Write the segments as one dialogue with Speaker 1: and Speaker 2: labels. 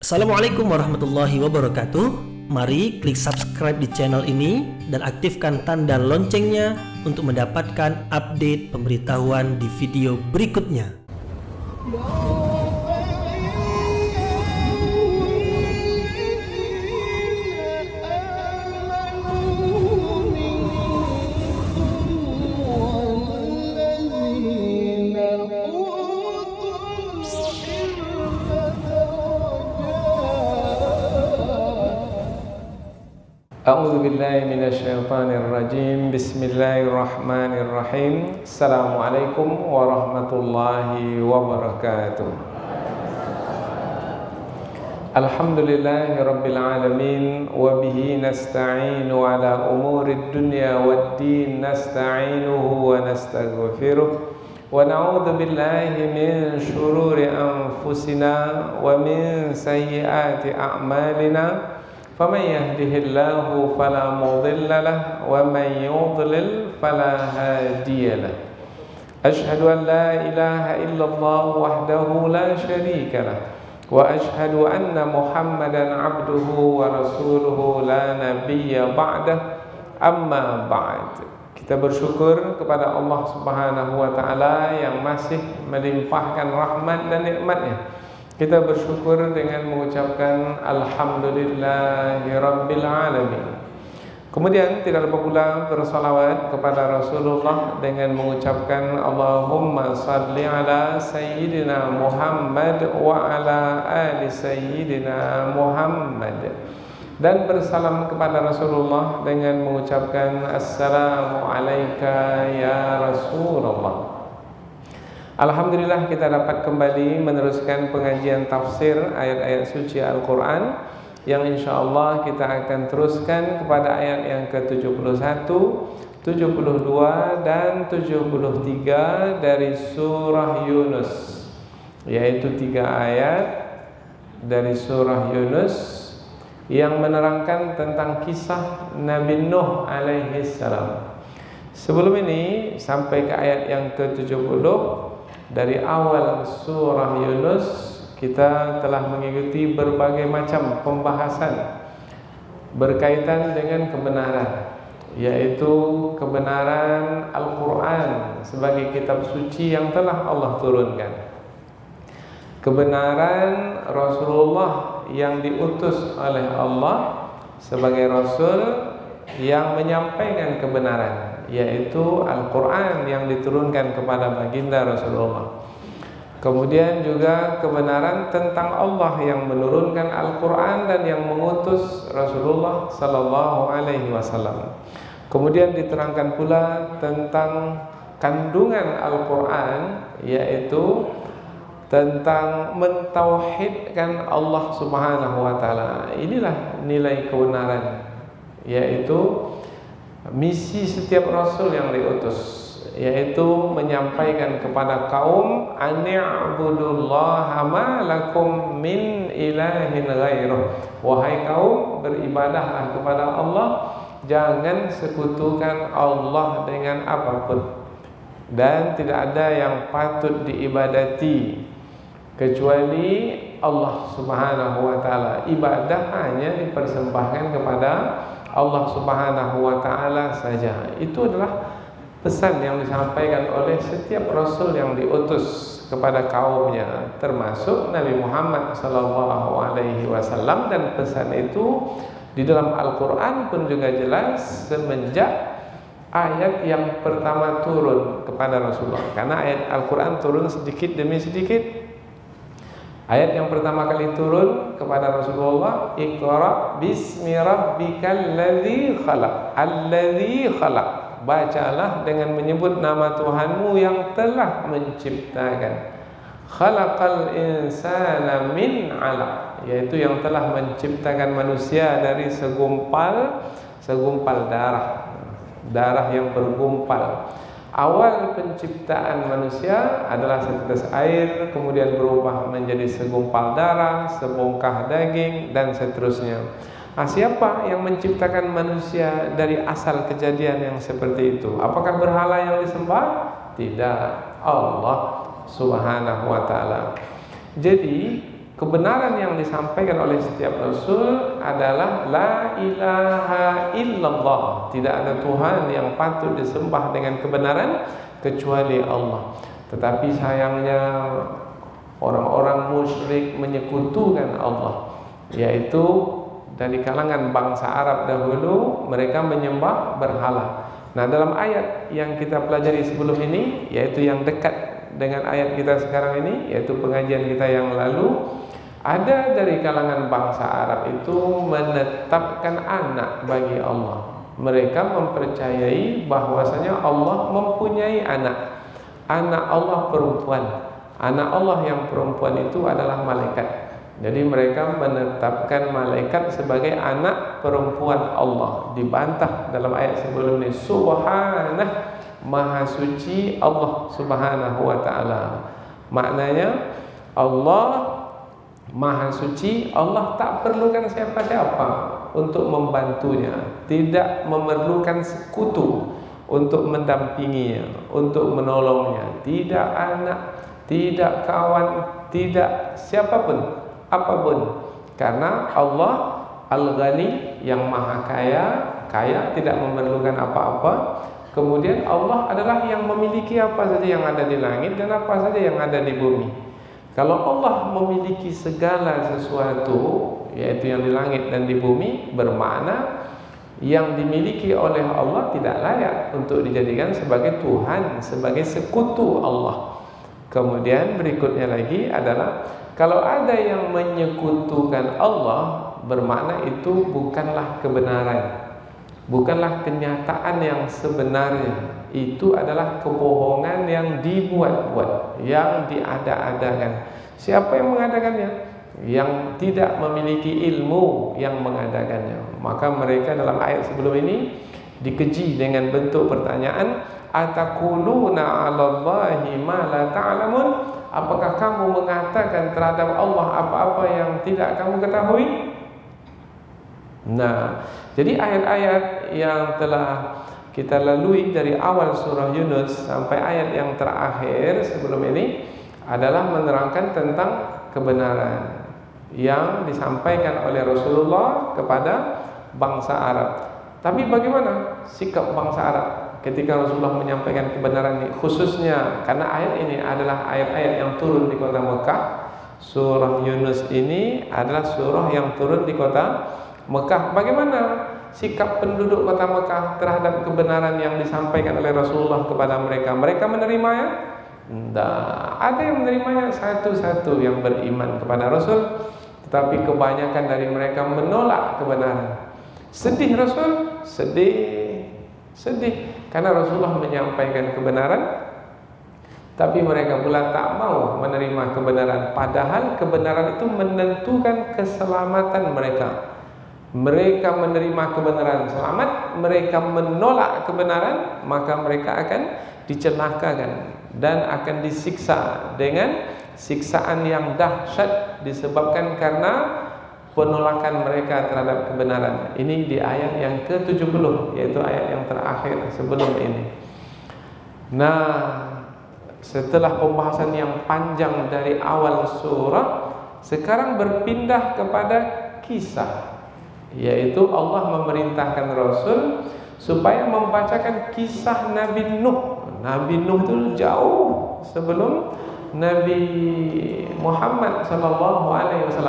Speaker 1: Assalamualaikum warahmatullahi wabarakatuh. Mari klik subscribe di channel ini dan aktifkan tanda loncengnya untuk mendapatkan update pemberitahuan di video berikutnya.
Speaker 2: A'udzu billahi minasyaitonir rajim. Bismillahirrahmanirrahim. Assalamualaikum warahmatullahi wabarakatuh. Alhamdulillahi rabbil alamin wa bihi nasta'inu ala umurid dunya waddin. Nasta'inuhu wa nastaghfiruh wa na'udzu billahi min shururi anfusina wa min sayyiati a'malina. فمن يهده الله فلا مضل له ومن يضلل فلا هادي له أشهد أن لا إله إلا الله وحده لا شريك له وأشهد أن محمدا عبده ورسوله لا نبي بعده أما بعد. Kita bersyukur kepada Allah Subhanahu wa taala yang masih melimpahkan rahmat dan nikmatnya. Kita bersyukur dengan mengucapkan Alhamdulillahirabbil alamin. Kemudian tidak lupa pula bersalawat kepada Rasulullah dengan mengucapkan Allahumma salli ala Sayyidina Muhammad wa ala ali Sayyidina Muhammad, dan bersalam kepada Rasulullah dengan mengucapkan Assalamu alayka ya Rasulullah. Alhamdulillah kita dapat kembali meneruskan pengajian tafsir ayat-ayat suci Al-Quran yang insyaAllah kita akan teruskan kepada ayat yang ke-71, 72 dan 73 dari surah Yunus, yaitu 3 ayat dari surah Yunus yang menerangkan tentang kisah Nabi Nuh alaihi salam. Sebelum ini sampai ke ayat yang ke-70 dari awal surah Yunus, kita telah mengikuti berbagai macam pembahasan berkaitan dengan kebenaran, yaitu kebenaran Al-Quran sebagai kitab suci yang telah Allah turunkan, kebenaran Rasulullah yang diutus oleh Allah sebagai Rasul yang menyampaikan kebenaran, yaitu Al-Quran yang diturunkan kepada baginda Rasulullah. Kemudian juga kebenaran tentang Allah yang menurunkan Al-Quran dan yang mengutus Rasulullah Sallallahu Alaihi Wasallam. Kemudian diterangkan pula tentang kandungan Al-Quran, yaitu tentang mentauhidkan Allah Subhanahu Wa Taala. Inilah nilai kebenaran, yaitu misi setiap rasul yang diutus, yaitu menyampaikan kepada kaum ani'budullaha ma lakum min ilahin ghairuh. Wahai kaum, beribadahlah kepada Allah, jangan sekutukan Allah dengan apapun, dan tidak ada yang patut diibadati kecuali Allah Subhanahu wa taala. Ibadah hanya dipersembahkan kepada Allah Subhanahu wa taala saja. Itu adalah pesan yang disampaikan oleh setiap rasul yang diutus kepada kaumnya, termasuk Nabi Muhammad sallallahu alaihi wasallam. Dan pesan itu di dalam Al-Qur'an pun juga jelas semenjak ayat yang pertama turun kepada Rasulullah. Karena ayat Al-Qur'an turun sedikit demi sedikit. Ayat yang pertama kali turun kepada Rasulullah, Iqra bismi rabbikal ladzi khalaq. Alladzi khalaq. Bacalah dengan menyebut nama Tuhanmu yang telah menciptakan. Khalaqal insana min 'alaq, yaitu yang telah menciptakan manusia dari segumpal darah yang bergumpal. Awal penciptaan manusia adalah setetes air, kemudian berubah menjadi segumpal darah, sebongkah daging, dan seterusnya. Siapa yang menciptakan manusia dari asal kejadian yang seperti itu? Apakah berhala yang disembah? Tidak, Allah Subhanahu wa ta'ala. Jadi kebenaran yang disampaikan oleh setiap Rasul adalah la ilaha illallah. Tidak ada Tuhan yang patut disembah dengan kebenaran kecuali Allah. Tetapi sayangnya orang-orang musyrik menyekutukan Allah, yaitu dari kalangan bangsa Arab dahulu mereka menyembah berhala. Nah, dalam ayat yang kita pelajari sebelum ini, yaitu yang dekat dengan ayat kita sekarang ini, yaitu pengajian kita yang lalu, ada dari kalangan bangsa Arab itu menetapkan anak bagi Allah. Mereka mempercayai bahwasanya Allah mempunyai anak. Anak Allah perempuan. Anak Allah yang perempuan itu adalah malaikat. Jadi mereka menetapkan malaikat sebagai anak perempuan Allah. Dibantah dalam ayat sebelum ini, subhanah, maha suci Allah subhanahu wa ta'ala. Maknanya Allah maha suci, Allah tak perlukan siapa-siapa untuk membantunya, tidak memerlukan sekutu untuk mendampinginya, untuk menolongnya. Tidak anak, tidak kawan, tidak siapapun, apapun. Karena Allah Al-Ghani, yang maha kaya, tidak memerlukan apa-apa. Kemudian Allah adalah yang memiliki apa saja yang ada di langit dan apa saja yang ada di bumi. Kalau Allah memiliki segala sesuatu, yaitu yang di langit dan di bumi, bermakna yang dimiliki oleh Allah tidak layak untuk dijadikan sebagai Tuhan, sebagai sekutu Allah. Kemudian berikutnya lagi adalah, kalau ada yang menyekutukan Allah, bermakna itu bukanlah kebenaran, bukanlah kenyataan yang sebenarnya. Itu adalah kebohongan yang dibuat-buat, yang diada-adakan. Siapa yang mengadakannya? Yang tidak memiliki ilmu yang mengadakannya. Maka mereka dalam ayat sebelum ini dikeji dengan bentuk pertanyaan, ataquluna 'alallahi ma la ta'lamun? Apakah kamu mengatakan terhadap Allah apa-apa yang tidak kamu ketahui? Nah, jadi ayat-ayat yang telah kita lalui dari awal surah Yunus sampai ayat yang terakhir sebelum ini adalah menerangkan tentang kebenaran yang disampaikan oleh Rasulullah kepada bangsa Arab. Tapi bagaimana sikap bangsa Arab ketika Rasulullah menyampaikan kebenaran ini, khususnya karena ayat ini adalah ayat-ayat yang turun di kota Mekah. Surah Yunus ini adalah surah yang turun di kota Mekah. Bagaimana sikap penduduk kota Mekah terhadap kebenaran yang disampaikan oleh Rasulullah kepada mereka? Mereka menerimanya? Tidak. Ada yang menerimanya satu-satu yang beriman kepada Rasul, tetapi kebanyakan dari mereka menolak kebenaran. Sedih Rasul? Sedih karena Rasulullah menyampaikan kebenaran, tapi mereka pula tak mau menerima kebenaran. Padahal kebenaran itu menentukan keselamatan mereka. Mereka menerima kebenaran selamat, mereka menolak kebenaran, maka mereka akan dicelakakan dan akan disiksa dengan siksaan yang dahsyat disebabkan karena penolakan mereka terhadap kebenaran. Ini di ayat yang ke-70, yaitu ayat yang terakhir sebelum ini. Nah, setelah pembahasan yang panjang dari awal surah, sekarang berpindah kepada kisah, yaitu Allah memerintahkan Rasul supaya membacakan kisah Nabi Nuh. Nabi Nuh itu jauh sebelum Nabi Muhammad SAW.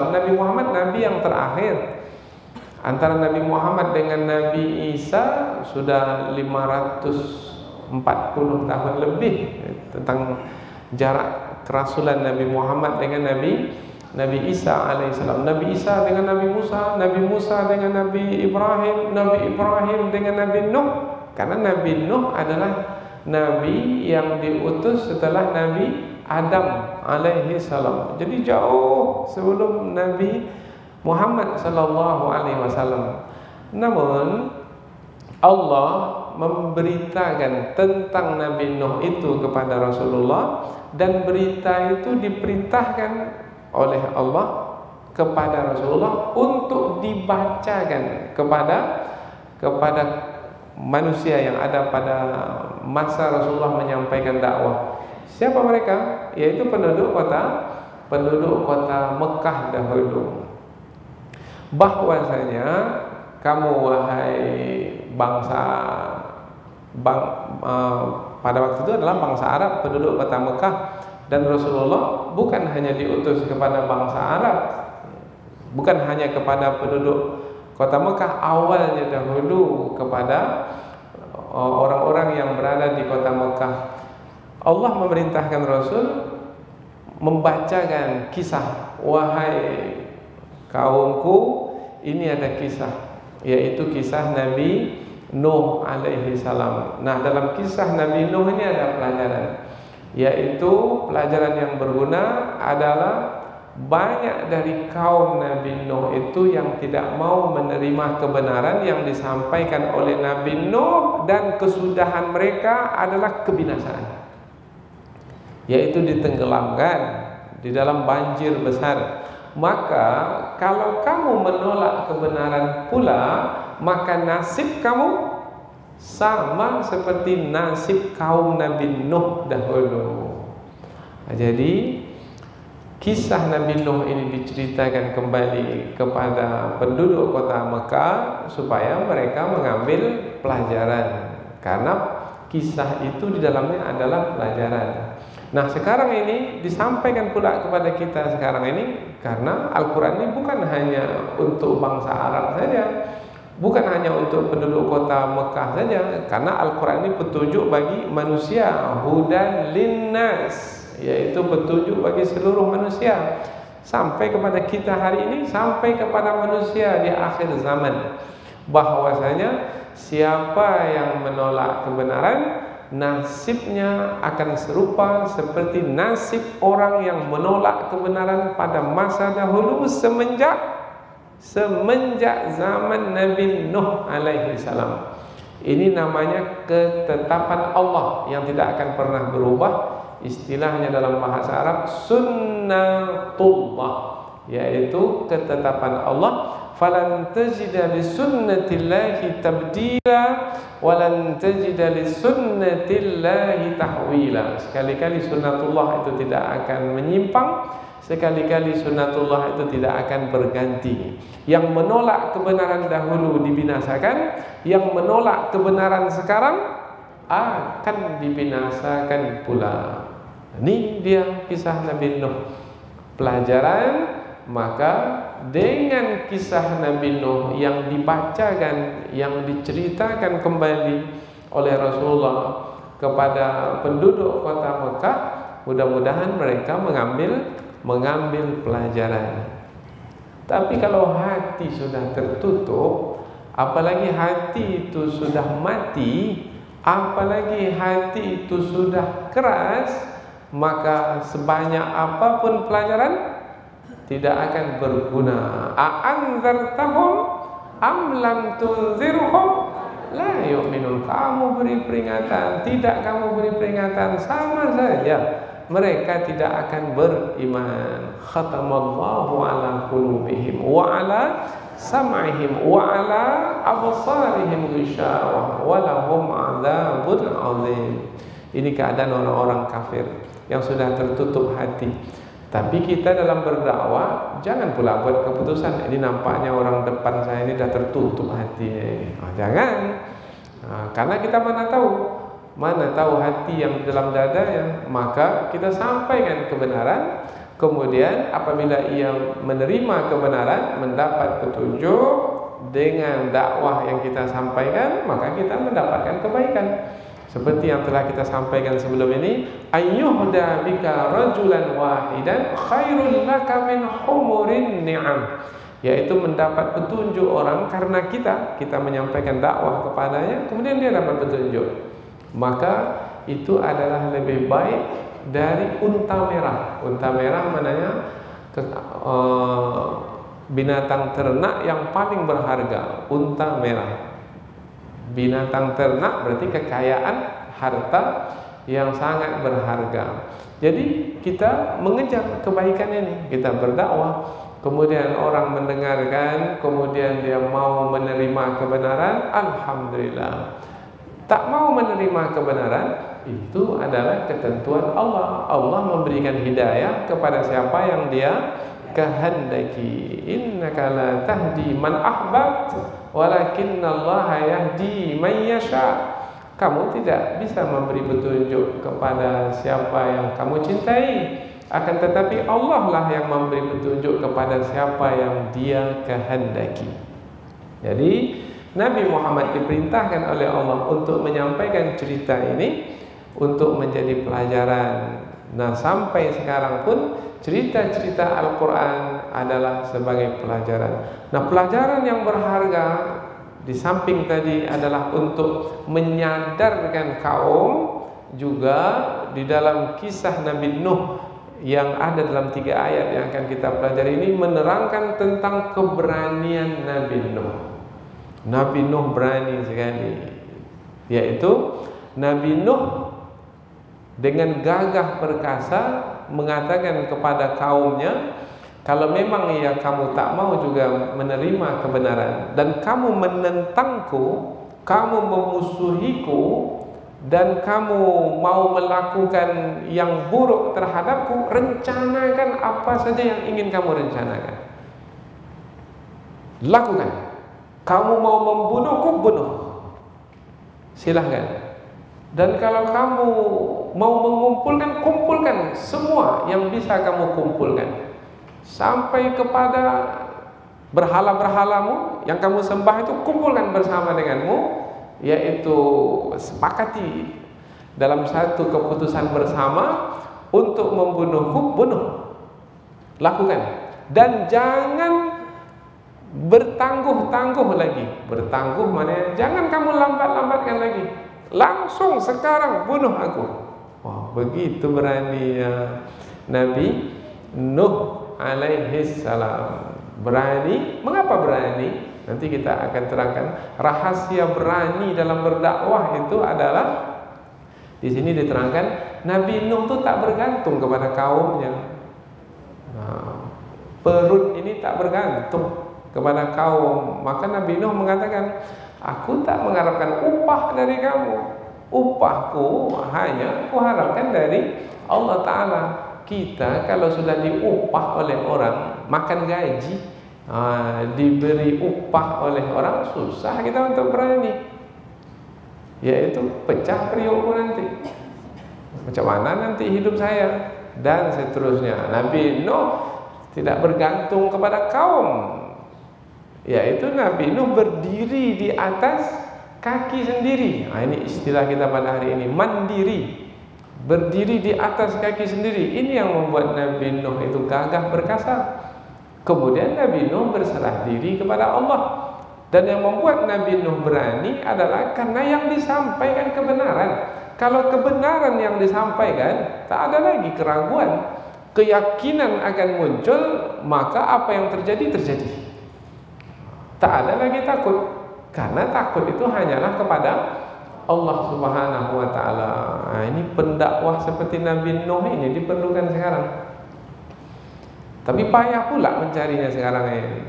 Speaker 2: Nabi Muhammad Nabi yang terakhir. Antara Nabi Muhammad dengan Nabi Isa sudah 540 tahun lebih tentang jarak kerasulan Nabi Muhammad dengan Nabi Isa alaihissalam. Nabi Isa dengan Nabi Musa, Nabi Musa dengan Nabi Ibrahim, Nabi Ibrahim dengan Nabi Nuh. Karena Nabi Nuh adalah Nabi yang diutus setelah Nabi Adam alaihissalam. Jadi jauh sebelum Nabi Muhammad sallallahu alaihi wasallam. Namun Allah memberitakan tentang Nabi Nuh itu kepada Rasulullah, dan berita itu diperintahkan oleh Allah kepada Rasulullah untuk dibacakan kepada manusia yang ada pada masa Rasulullah menyampaikan dakwah. Siapa mereka? Yaitu penduduk kota penduduk kota Mekah dahulu, bahwasanya kamu wahai bangsa pada waktu itu adalah bangsa Arab, penduduk kota Mekah, dan Rasulullah bukan hanya diutus kepada bangsa Arab, bukan hanya kepada penduduk kota Mekah, awalnya dahulu kepada orang-orang yang berada di kota Mekah. Allah memerintahkan Rasul membacakan kisah, wahai kaumku, ini ada kisah, yaitu kisah Nabi Nuh alaihi salam. Nah, dalam kisah Nabi Nuh ini ada pelajaran, yaitu pelajaran yang berguna adalah banyak dari kaum Nabi Nuh itu yang tidak mau menerima kebenaran yang disampaikan oleh Nabi Nuh, dan kesudahan mereka adalah kebinasaan, yaitu ditenggelamkan di dalam banjir besar. Maka kalau kamu menolak kebenaran pula, maka nasib kamu sama seperti nasib kaum Nabi Nuh dahulu. Jadi kisah Nabi Nuh ini diceritakan kembali kepada penduduk kota Mekah supaya mereka mengambil pelajaran, karena kisah itu di dalamnya adalah pelajaran. Nah, sekarang ini disampaikan pula kepada kita sekarang ini, karena Al-Quran ini bukan hanya untuk bangsa Arab saja, bukan hanya untuk penduduk kota Mekah saja, karena Al-Quran ini petunjuk bagi manusia, hudan linnas, yaitu petunjuk bagi seluruh manusia, sampai kepada kita hari ini, sampai kepada manusia di akhir zaman, bahwasanya siapa yang menolak kebenaran, nasibnya akan serupa seperti nasib orang yang menolak kebenaran pada masa dahulu semenjak zaman Nabi Nuh alaihi salam. Ini namanya ketetapan Allah yang tidak akan pernah berubah. Istilahnya dalam bahasa Arab sunnatullah, yaitu ketetapan Allah. Falan tajida li sunnatillahi tabdila walan tajida li sunnatillahi tahwila. Sekali-kali sunnatullah itu tidak akan menyimpang, sekali-kali sunnatullah itu tidak akan berganti. Yang menolak kebenaran dahulu dibinasakan, yang menolak kebenaran sekarang akan dibinasakan pula. Ini dia kisah Nabi Nuh. Pelajaran, maka dengan kisah Nabi Nuh yang dibacakan, yang diceritakan kembali oleh Rasulullah kepada penduduk kota Mekah, mudah-mudahan mereka mengambil pelajaran. Tapi kalau hati sudah tertutup, apalagi hati itu sudah mati, apalagi hati itu sudah keras, maka sebanyak apapun pelajaran tidak akan berguna. A'anzartahum am lam tunzirhum la yu'minun. Kamu beri peringatan, tidak kamu beri peringatan, sama saja mereka tidak akan beriman. Khatamallahu ala qulubihim wa ala sam'ihim wa ala absarihim ghishawah wa lahum 'adzabun 'adzim. Ini keadaan orang-orang kafir yang sudah tertutup hati. Tapi kita dalam berdakwah jangan pula buat keputusan, ini nampaknya orang depan saya ini sudah tertutup hatinya. Jangan, karena kita mana tahu hati yang dalam dadanya. Maka kita sampaikan kebenaran, kemudian apabila ia menerima kebenaran, mendapat petunjuk dengan dakwah yang kita sampaikan, maka kita mendapatkan kebaikan. Seperti yang telah kita sampaikan sebelum ini, ayyuhda bika rajulan wahidan khairul laka min humurin ni'am, yaitu mendapat petunjuk orang karena kita menyampaikan dakwah kepadanya, kemudian dia dapat petunjuk, maka itu adalah lebih baik dari unta merah. Unta merah maknanya binatang ternak yang paling berharga. Unta merah, binatang ternak berarti kekayaan harta yang sangat berharga. Jadi kita mengejar kebaikan ini, kita berdakwah, kemudian orang mendengarkan, kemudian dia mau menerima kebenaran, alhamdulillah. Tak mau menerima kebenaran, itu adalah ketentuan Allah. Allah memberikan hidayah kepada siapa yang Dia kehendaki. Innaka la tahdi man ahbabt walakinnallaha yahdi man yasha. Kamu tidak bisa memberi petunjuk kepada siapa yang kamu cintai, akan tetapi Allah lah yang memberi petunjuk kepada siapa yang Dia kehendaki. Jadi Nabi Muhammad diperintahkan oleh Allah untuk menyampaikan cerita ini untuk menjadi pelajaran. Nah, sampai sekarang pun cerita-cerita Al-Quran adalah sebagai pelajaran. Nah, pelajaran yang berharga di samping tadi adalah untuk menyadarkan kaum, juga di dalam kisah Nabi Nuh yang ada dalam 3 ayat yang akan kita pelajari ini menerangkan tentang keberanian Nabi Nuh. Nabi Nuh berani sekali, yaitu Nabi Nuh dengan gagah perkasa mengatakan kepada kaumnya, kalau memang ya kamu tak mau juga menerima kebenaran dan kamu menentangku, kamu memusuhiku, dan kamu mau melakukan yang buruk terhadapku, rencanakan apa saja yang ingin kamu rencanakan. Lakukan. Kamu mau membunuhku, bunuh. Silahkan. Dan kalau kamu mau mengumpulkan, kumpulkan semua yang bisa kamu kumpulkan. Sampai kepada berhala-berhalamu yang kamu sembah itu kumpulkan bersama denganmu, yaitu sepakati dalam satu keputusan bersama untuk membunuhku, bunuh. Lakukan. Dan jangan bertangguh-tangguh lagi. Bertangguh mana? Jangan kamu lambat-lambatkan lagi. Langsung sekarang bunuh aku. Wah, begitu beraninya Nabi Nuh alaihi salam. Berani. Mengapa berani? Nanti kita akan terangkan. Rahasia berani dalam berdakwah itu adalah, di sini diterangkan, Nabi Nuh itu tak bergantung kepada kaumnya. Nah, perut ini tak bergantung kepada kaum. Maka Nabi Nuh mengatakan, aku tak mengharapkan upah dari kamu. Upahku hanya kuharapkan dari Allah Ta'ala. Kita kalau sudah diupah oleh orang, makan gaji, diberi upah oleh orang, susah kita untuk berani. Yaitu pecah periukku nanti. Macam mana nanti hidup saya? Dan seterusnya. Nabi Nuh tidak bergantung kepada kaum, yaitu Nabi Nuh berdiri di atas kaki sendiri. Ini istilah kita pada hari ini, mandiri. Berdiri di atas kaki sendiri. Ini yang membuat Nabi Nuh itu gagah perkasa. Kemudian Nabi Nuh berserah diri kepada Allah. Dan yang membuat Nabi Nuh berani adalah karena yang disampaikan kebenaran. Kalau kebenaran yang disampaikan, tak ada lagi keraguan. Keyakinan akan muncul, maka apa yang terjadi, terjadi. Tak ada lagi takut. Karena takut itu hanyalah kepada Allah Subhanahu wa ta'ala. Ini pendakwah seperti Nabi Nuh ini diperlukan sekarang. Tapi payah pula mencarinya sekarang ini.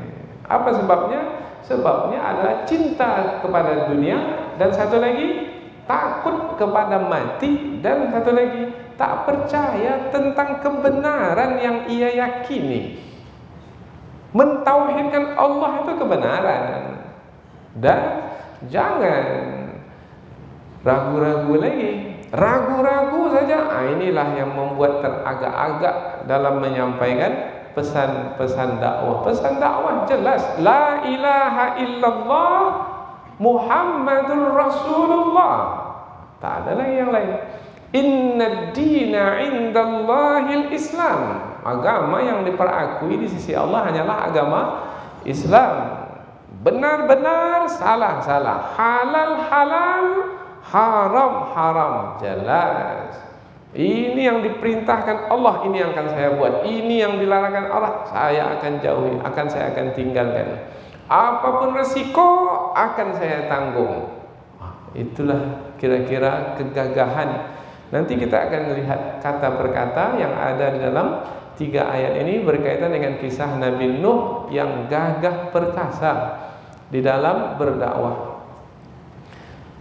Speaker 2: Apa sebabnya? Sebabnya adalah cinta kepada dunia, dan satu lagi takut kepada mati, dan satu lagi tak percaya tentang kebenaran yang ia yakini. Mentauhidkan Allah itu kebenaran. Dan jangan ragu-ragu lagi. Ragu-ragu saja. Inilah yang membuat teragak-agak dalam menyampaikan pesan-pesan dakwah. Pesan dakwah jelas, la ilaha illallah Muhammadur Rasulullah. Tak ada lagi yang lain. Inna dina indallahil Islam. Agama yang diperakui di sisi Allah hanyalah agama Islam. Benar-benar, salah-salah. Halal-halal, haram-haram. Jelas. Ini yang diperintahkan Allah, ini yang akan saya buat. Ini yang dilarangkan Allah, saya akan jauhi, saya akan tinggalkan. Apapun resiko akan saya tanggung. Itulah kira-kira kegagahan. Nanti kita akan lihat kata per kata yang ada di dalam 3 ayat ini berkaitan dengan kisah Nabi Nuh yang gagah perkasa di dalam berdakwah.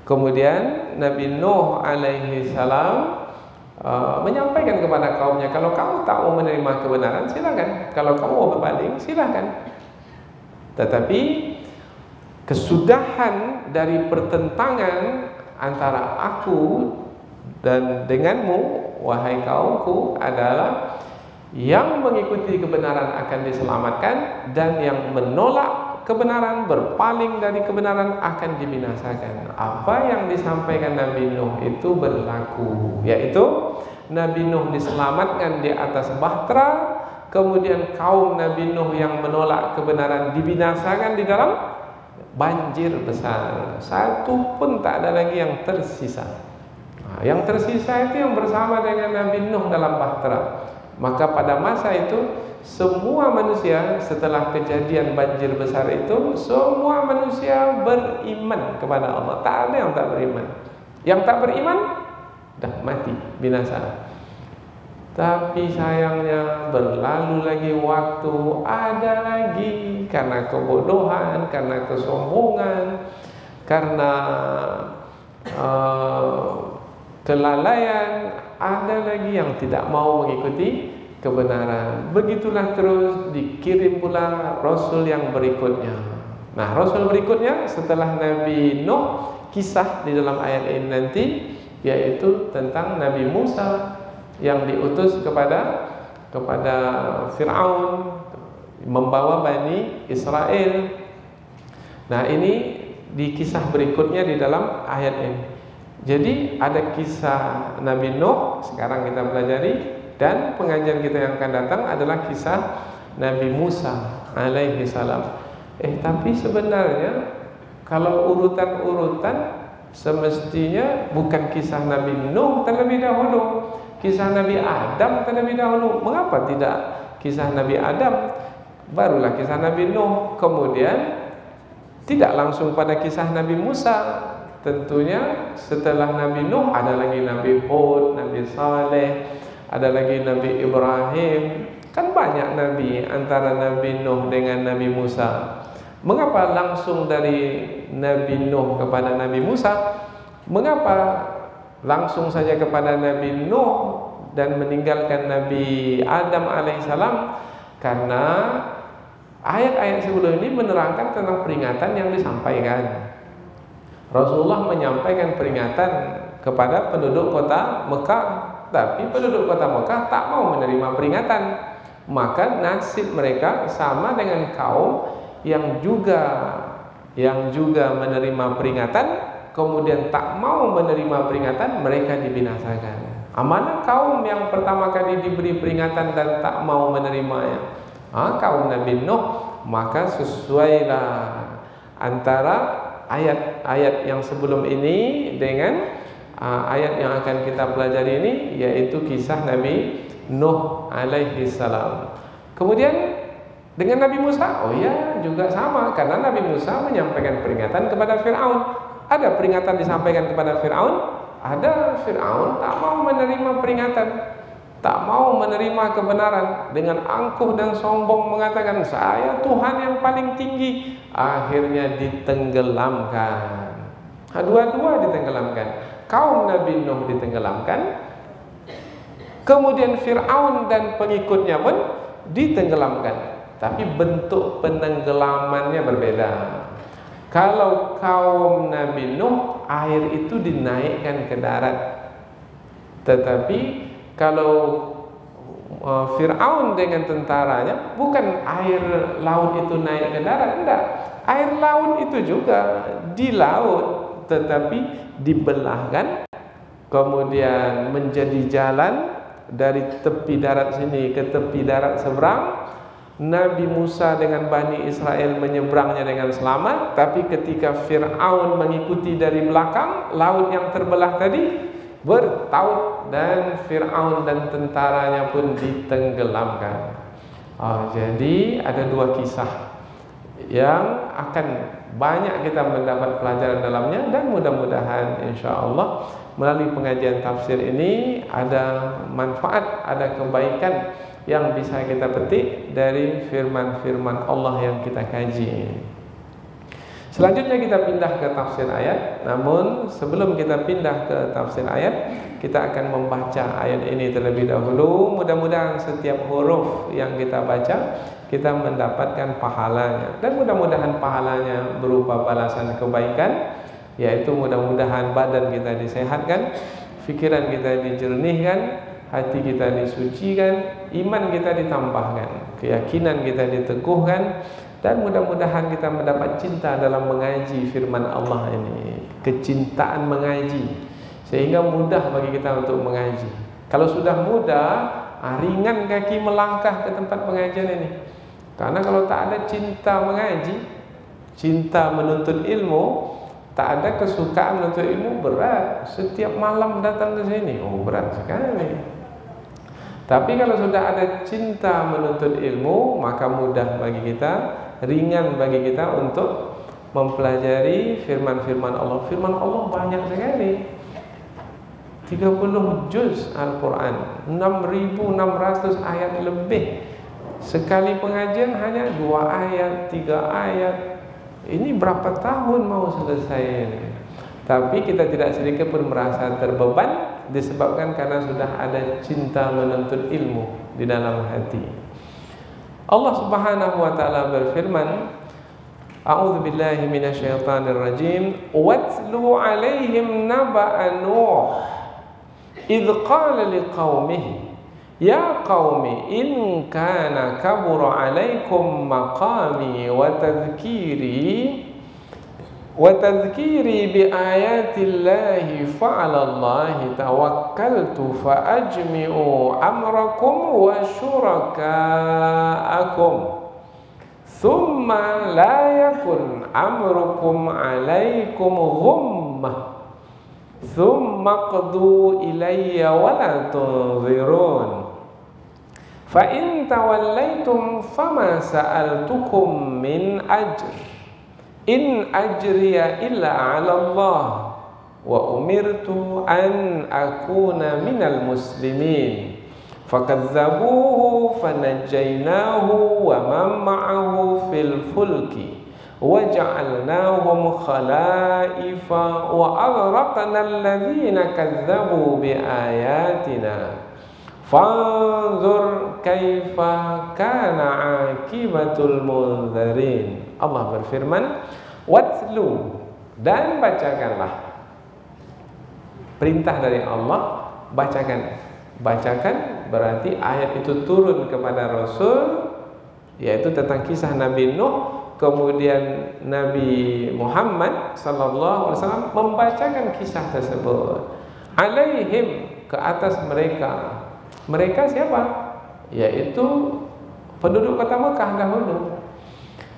Speaker 2: Kemudian Nabi Nuh alaihi salam menyampaikan kepada kaumnya, kalau kamu tak mau menerima kebenaran silakan, kalau kamu mau berpaling silakan. Tetapi kesudahan dari pertentangan antara aku dan denganmu wahai kaumku adalah yang mengikuti kebenaran akan diselamatkan dan yang menolak kebenaran, berpaling dari kebenaran akan dibinasakan. Apa yang disampaikan Nabi Nuh itu berlaku, yaitu Nabi Nuh diselamatkan di atas bahtera, kemudian kaum Nabi Nuh yang menolak kebenaran dibinasakan di dalam banjir besar. Satu pun tak ada lagi yang tersisa. Yang tersisa itu yang bersama dengan Nabi Nuh dalam bahtera. Maka pada masa itu semua manusia setelah kejadian banjir besar itu, semua manusia beriman kepada Allah. Tak ada yang tak beriman. Yang tak beriman dah mati, binasa. Tapi sayangnya berlalu lagi waktu, ada lagi karena kebodohan, karena kesombongan, karena kelalaian, ada lagi yang tidak mau mengikuti kebenaran. Begitulah terus dikirim pula Rasul yang berikutnya. Nah, Rasul berikutnya setelah Nabi Nuh, kisah di dalam ayat ini nanti, yaitu tentang Nabi Musa yang diutus kepada Fir'aun membawa Bani Israel. Nah, ini di kisah berikutnya di dalam ayat ini. Jadi ada kisah Nabi Nuh sekarang kita pelajari, dan pengajian kita yang akan datang adalah kisah Nabi Musa alaihi salam. Tapi sebenarnya kalau urutan-urutan semestinya bukan kisah Nabi Nuh terlebih dahulu, kisah Nabi Adam terlebih dahulu. Mengapa tidak kisah Nabi Adam, barulah kisah Nabi Nuh, kemudian tidak langsung pada kisah Nabi Musa? Tentunya setelah Nabi Nuh ada lagi Nabi Hud, Nabi Saleh, ada lagi Nabi Ibrahim. Kan banyak Nabi antara Nabi Nuh dengan Nabi Musa. Mengapa langsung dari Nabi Nuh kepada Nabi Musa? Mengapa langsung saja kepada Nabi Nuh dan meninggalkan Nabi Adam alaihissalam? Karena ayat-ayat sebelum ini menerangkan tentang peringatan yang disampaikan. Rasulullah menyampaikan peringatan kepada penduduk kota Mekah, tapi penduduk kota Mekah tak mau menerima peringatan. Maka nasib mereka sama dengan kaum yang juga menerima peringatan, kemudian tak mau menerima peringatan, mereka dibinasakan. Mana kaum yang pertama kali diberi peringatan dan tak mau menerimanya? Kaum Nabi Nuh. Maka sesuailah antara ayat-ayat yang sebelum ini dengan ayat yang akan kita pelajari ini, yaitu kisah Nabi Nuh alaihi salam. Kemudian dengan Nabi Musa, juga sama, karena Nabi Musa menyampaikan peringatan kepada Fir'aun. Ada peringatan disampaikan kepada Fir'aun, ada. Fir'aun tak mau menerima peringatan, tak mau menerima kebenaran, dengan angkuh dan sombong mengatakan saya Tuhan yang paling tinggi. Akhirnya ditenggelamkan. Dua-dua ditenggelamkan. Kaum Nabi Nuh ditenggelamkan, kemudian Fir'aun dan pengikutnya pun ditenggelamkan. Tapi bentuk penenggelamannya berbeda. Kalau kaum Nabi Nuh, air itu dinaikkan ke darat. Tetapi kalau Fir'aun dengan tentaranya, bukan air laut itu naik ke darat, enggak. Air laut itu juga di laut, tetapi dibelahkan, kemudian menjadi jalan dari tepi darat sini ke tepi darat seberang. Nabi Musa dengan Bani Israel menyeberangnya dengan selamat. Tapi ketika Fir'aun mengikuti dari belakang, laut yang terbelah tadi bertaut dan Fir'aun dan tentaranya pun ditenggelamkan. Jadi ada dua kisah yang akan banyak kita mendapat pelajaran dalamnya, dan mudah-mudahan insya-Allah melalui pengajian tafsir ini ada manfaat, ada kebaikan yang bisa kita petik dari firman-firman Allah yang kita kaji. Selanjutnya kita pindah ke tafsir ayat. Namun sebelum kita pindah ke tafsir ayat, kita akan membaca ayat ini terlebih dahulu. Mudah-mudahan setiap huruf yang kita baca kita mendapatkan pahalanya, dan mudah-mudahan pahalanya berupa balasan kebaikan, yaitu mudah-mudahan badan kita disehatkan, fikiran kita dijernihkan, hati kita disucikan, iman kita ditambahkan, keyakinan kita diteguhkan, dan mudah-mudahan kita mendapat cinta dalam mengaji firman Allah ini, kecintaan mengaji, sehingga mudah bagi kita untuk mengaji. Kalau sudah mudah, ringan kaki melangkah ke tempat pengajian ini. Karena kalau tak ada cinta mengaji, cinta menuntut ilmu, tak ada kesukaan menuntut ilmu, berat. Setiap malam datang ke sini, berat sekali. Tapi kalau sudah ada cinta menuntut ilmu, maka mudah bagi kita, ringan bagi kita untuk mempelajari firman-firman Allah. Firman Allah banyak sekali, 30 juz Al-Quran, 6.600 ayat lebih. Sekali pengajian hanya 2 ayat, 3 ayat. Ini berapa tahun mau selesai ini? Tapi kita tidak sedikit pun merasa terbeban, disebabkan karena sudah ada cinta menuntut ilmu di dalam hati. Allah Subhanahu wa taala berfirman, A'udzu billahi minasyaitonir rajim, "Watlu 'alaihim naba'a Nuh idz qala liqaumihi ya qaumi in kana kabura 'alaikum maqami wa tadhkiri bi ayatillahi fa'alallahi tawakkaltu fa'ajmi'u amrakum wa syuraka'akum thumma la yakun amrukum 'alaikum ghummah thumma qadu ilayya wa la tunzirun fa in tawallaitum fama sa'altukum min ajr in ajriya illa 'ala Allah wa umirtu an akuna minal muslimin fakadzabuhu fanajjaynahu wa man ma'ahu fil fulki wa ja'alnahum khalaifa wa aghraqna alladhina kadzabu bi ayatina fanzur kaifa kana 'aqibatul munzirin. Allah berfirman, watlu, dan bacakanlah. Perintah dari Allah, bacakan. Bacakan berarti ayat itu turun kepada Rasul, yaitu tentang kisah Nabi Nuh. Kemudian Nabi Muhammad sallallahu alaihi wasallam membacakan kisah tersebut. Alaihim, ke atas mereka. Mereka siapa? Yaitu penduduk kota Mekah dahulu.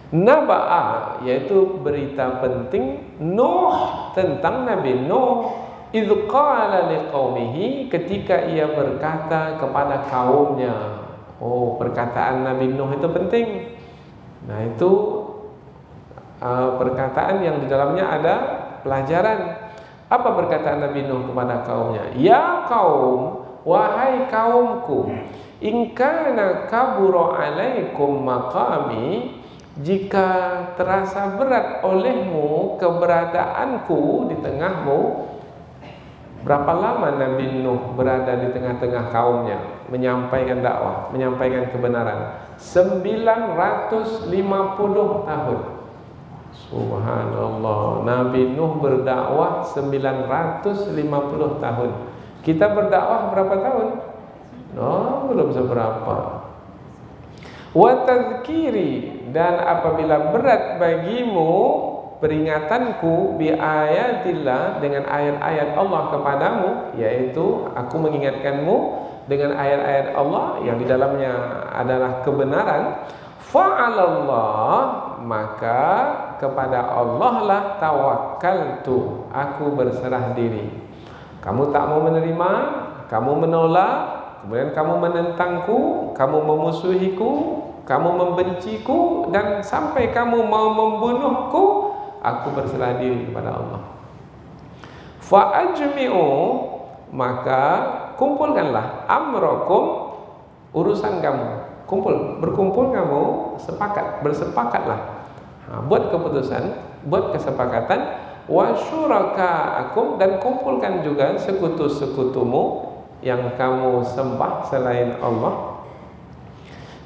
Speaker 2: Naba'a, yaitu berita penting Nuh, tentang Nabi Nuh. Idz qala liqaumihi, ketika ia berkata kepada kaumnya. Perkataan Nabi Nuh itu penting. Nah, itu perkataan yang di dalamnya ada pelajaran. Apa perkataan Nabi Nuh kepada kaumnya? Ya kaum, wahai kaumku, in kana kabura alaikum maqami, jika terasa berat olehmu keberadaanku di tengahmu. Berapa lama Nabi Nuh berada di tengah-tengah kaumnya, menyampaikan dakwah, menyampaikan kebenaran? 950 tahun. Subhanallah, Nabi Nuh berdakwah 950 tahun. Kita berdakwah berapa tahun? Belum seberapa. Wa tadhkiri, dan apabila berat bagimu peringatanku bi ayatillah, dengan ayat-ayat Allah kepadamu, yaitu aku mengingatkanmu dengan ayat-ayat Allah yang di dalamnya adalah kebenaran. Fa'alallah, maka kepada Allah lah tawakkaltu, aku berserah diri. Kamu tak mau menerima, kamu menolak, kemudian kamu menentangku, kamu memusuhiku, kamu membenciku, dan sampai kamu mau membunuhku, aku berserah diri kepada Allah. Fa'ajmi'u, maka kumpulkanlah amrakum, urusan kamu. Berkumpul kamu, sepakat, bersepakatlah. Buat keputusan, buat kesepakatan, wa syuraka'akum, dan kumpulkan juga sekutu-sekutumu yang kamu sembah selain Allah.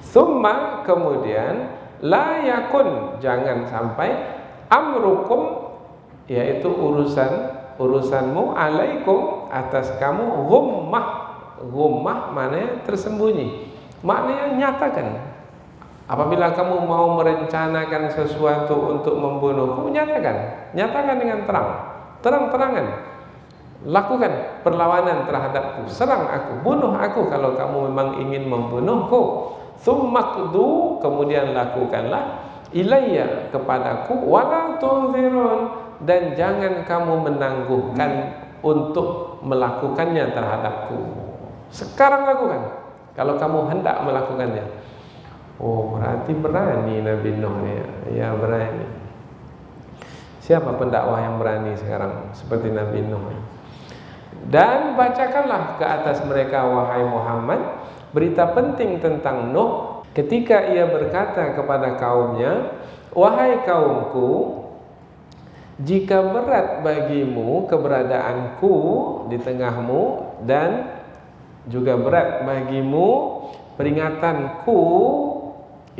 Speaker 2: Tsumma, kemudian, la yakun, jangan sampai, amrukum, yaitu urusanmu, alaikum, atas kamu, ghummah maknanya tersembunyi, maknanya nyatakan. Apabila kamu mau merencanakan sesuatu untuk membunuhku, nyatakan dengan terang-terangan, lakukan perlawanan terhadapku, serang aku, bunuh aku kalau kamu memang ingin membunuhku. Tsummakdu, kemudian lakukanlah, ilayya, kepadaku, wala tunzirun, dan jangan kamu menangguhkan untuk melakukannya terhadapku. Sekarang lakukan kalau kamu hendak melakukannya. Oh, berarti berani Nabi Nuh ya, berani. Siapa pendakwah yang berani sekarang seperti Nabi Nuh? Dan bacakanlah ke atas mereka, wahai Muhammad, berita penting tentang Nuh ketika ia berkata kepada kaumnya, wahai kaumku, jika berat bagimu keberadaanku di tengahmu, dan juga berat bagimu peringatanku,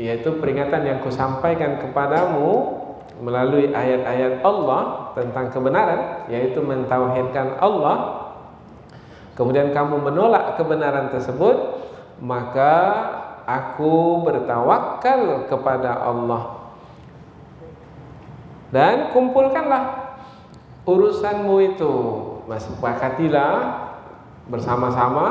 Speaker 2: yaitu peringatan yang kusampaikan kepadamu melalui ayat-ayat Allah tentang kebenaran, yaitu mentauhidkan Allah, kemudian kamu menolak kebenaran tersebut, maka aku bertawakal kepada Allah. Dan kumpulkanlah urusanmu itu, sepakatilah bersama-sama,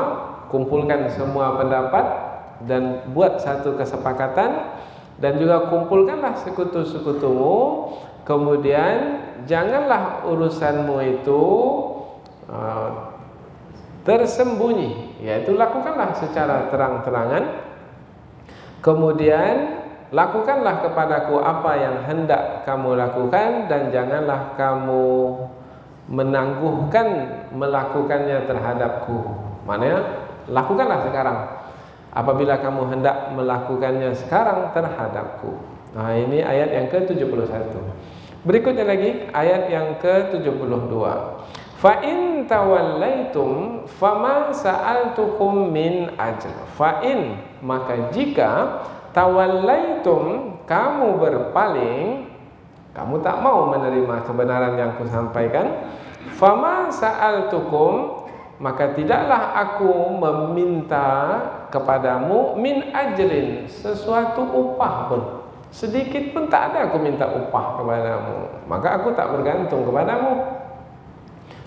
Speaker 2: kumpulkan semua pendapat dan buat satu kesepakatan, dan juga kumpulkanlah sekutu-sekutumu, kemudian janganlah urusanmu itu tersembunyi, yaitu lakukanlah secara terang-terangan, kemudian lakukanlah kepadaku apa yang hendak kamu lakukan, dan janganlah kamu menangguhkan melakukannya terhadapku. Maknanya lakukanlah sekarang apabila kamu hendak melakukannya sekarang terhadapku. Nah, ini ayat yang ke-71. Berikutnya lagi ayat yang ke-72. Fa in tawallaitum fama sa'altukum min ajr. Fa in, maka jika, tawallaitum, kamu berpaling, kamu tak mau menerima kebenaran yang kusampaikan, fama sa'altukum, maka tidaklah aku meminta kepadamu min ajrin, sesuatu upah pun, sedikit pun tak ada aku minta upah kepadamu. Maka aku tak bergantung kepadamu,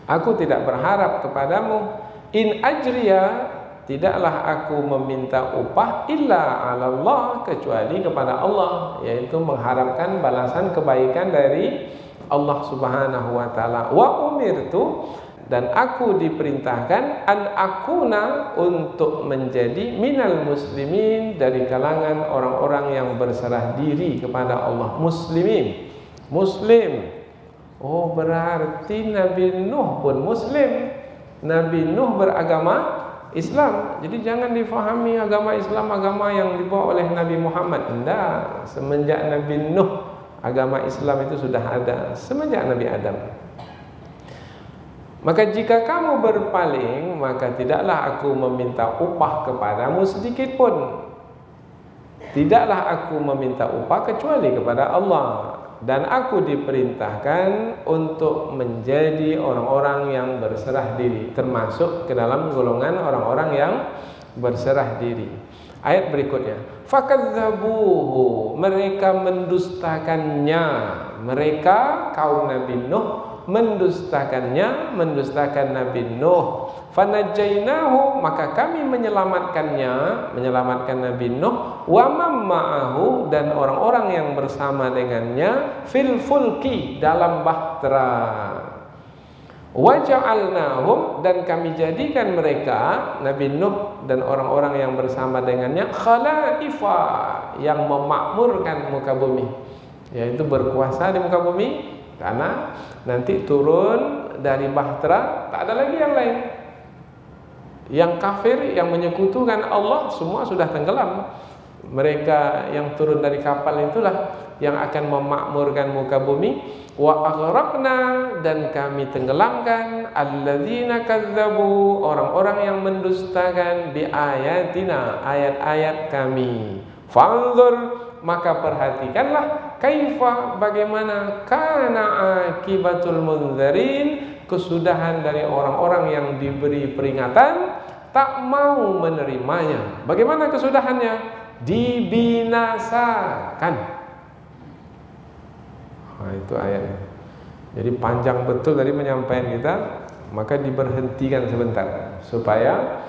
Speaker 2: aku tidak berharap kepadamu. In ajriya, tidaklah aku meminta upah illa 'ala Allah, kecuali kepada Allah, yaitu mengharapkan balasan kebaikan dari Allah Subhanahu wa taala. Wa umirtu, dan aku diperintahkan, an akuna, untuk menjadi minal muslimin, dari kalangan orang-orang yang berserah diri kepada Allah. Muslimin, muslim. Oh, berarti Nabi Nuh pun muslim. Nabi Nuh beragama Islam. Jadi jangan difahami agama Islam agama yang dibawa oleh Nabi Muhammad. Tidak, semenjak Nabi Nuh agama Islam itu sudah ada, semenjak Nabi Adam. Maka jika kamu berpaling, maka tidaklah aku meminta upah kepadamu sedikit pun. Tidaklah aku meminta upah kecuali kepada Allah. Dan aku diperintahkan untuk menjadi orang-orang yang berserah diri, termasuk ke dalam golongan orang-orang yang berserah diri. Ayat berikutnya, fakadzabuhu, mereka mendustakannya. Mereka kaum Nabi Nuh mendustakannya, mendustakan Nabi Nuh. Fanajainahu, maka kami menyelamatkannya, menyelamatkan Nabi Nuh, wa mamma'ahu, dan orang-orang yang bersama dengannya, fil fulki, dalam bahtera. Wa ja'alnahum, dan kami jadikan mereka, Nabi Nuh dan orang-orang yang bersama dengannya, khalaifa, yang memakmurkan muka bumi, yaitu berkuasa di muka bumi. Karena nanti turun dari bahtera, tak ada lagi yang lain. Yang kafir, yang menyekutukan Allah, semua sudah tenggelam. Mereka yang turun dari kapal itulah yang akan memakmurkan muka bumi. Wa aghraqna, dan kami tenggelamkan alladzina kadzabu, orang-orang yang mendustakan bi ayatina, ayat-ayat kami. Fanzur, maka perhatikanlah, kaifa, bagaimana, kana akibatul mundzirin, kesudahan dari orang-orang yang diberi peringatan tak mau menerimanya. Bagaimana kesudahannya? Dibinasakan. Nah, itu ayatnya. Jadi panjang betul tadi penyampaian kita, maka diberhentikan sebentar supaya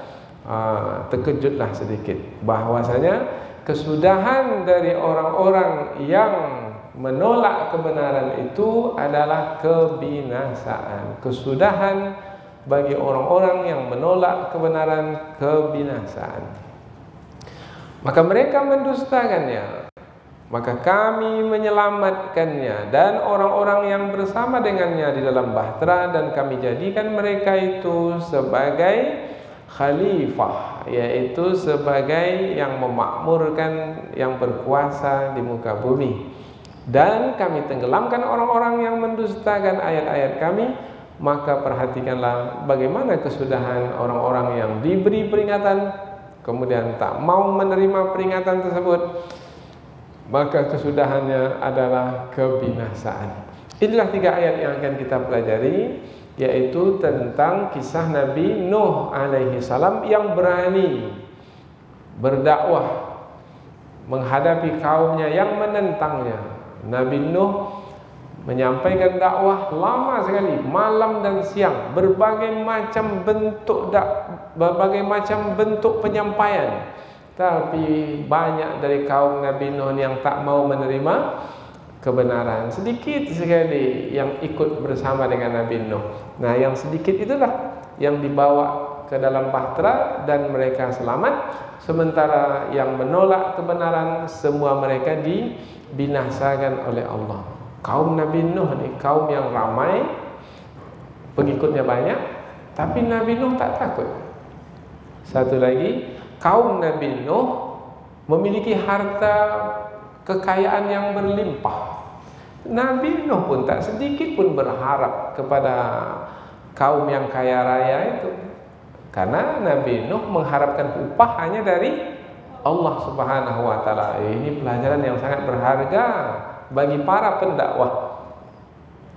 Speaker 2: terkejutlah sedikit bahwasanya kesudahan dari orang-orang yang menolak kebenaran itu adalah kebinasaan. Kesudahan bagi orang-orang yang menolak kebenaran, kebinasaan. Maka mereka mendustakannya, maka kami menyelamatkannya dan orang-orang yang bersama dengannya di dalam bahtera, dan kami jadikan mereka itu sebagai khalifah, yaitu sebagai yang memakmurkan, yang berkuasa di muka bumi. Dan kami tenggelamkan orang-orang yang mendustakan ayat-ayat kami. Maka perhatikanlah bagaimana kesudahan orang-orang yang diberi peringatan kemudian tak mau menerima peringatan tersebut. Maka kesudahannya adalah kebinasaan. Inilah 3 ayat yang akan kita pelajari, yaitu tentang kisah Nabi Nuh alaihi salam yang berani berdakwah menghadapi kaumnya yang menentangnya. Nabi Nuh menyampaikan dakwah lama sekali, malam dan siang, berbagai macam bentuk penyampaian. Tapi banyak dari kaum Nabi Nuh yang tak mau menerima kebenaran. Sedikit sekali yang ikut bersama dengan Nabi Nuh. Nah, yang sedikit itulah yang dibawa ke dalam bahtera dan mereka selamat. Sementara yang menolak kebenaran, semua mereka dibinasakan oleh Allah. Kaum Nabi Nuh ni kaum yang ramai, pengikutnya banyak, tapi Nabi Nuh tak takut. Satu lagi, kaum Nabi Nuh memiliki harta kekayaan yang berlimpah. Nabi Nuh pun tak sedikit pun berharap kepada kaum yang kaya raya itu, karena Nabi Nuh mengharapkan upah hanya dari Allah Subhanahu wa taala. Ini pelajaran yang sangat berharga bagi para pendakwah.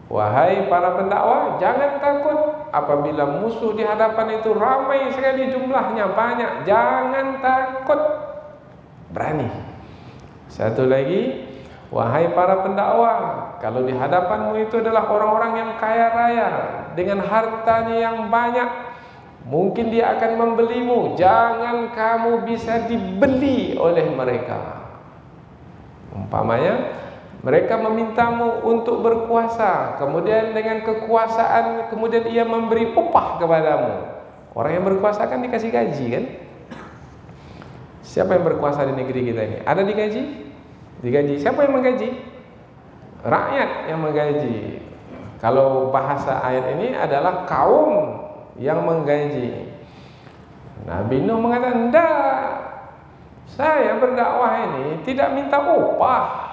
Speaker 2: Wahai para pendakwah, jangan takut apabila musuh di hadapan itu ramai sekali jumlahnya, banyak. Jangan takut, berani. Satu lagi, wahai para pendakwah, kalau di hadapanmu itu adalah orang-orang yang kaya raya dengan hartanya yang banyak, mungkin dia akan membelimu. Jangan kamu bisa dibeli oleh mereka. Umpamanya mereka memintamu untuk berkuasa, kemudian dengan kekuasaan kemudian ia memberi upah kepadamu. Orang yang berkuasa kan dikasih gaji kan? Siapa yang berkuasa di negeri kita ini? Ada digaji? Digaji. Siapa yang menggaji? Rakyat yang menggaji. Kalau bahasa ayat ini adalah kaum yang menggaji. Nabi Nuh mengatakan, "Tidak, saya berdakwah ini tidak minta upah.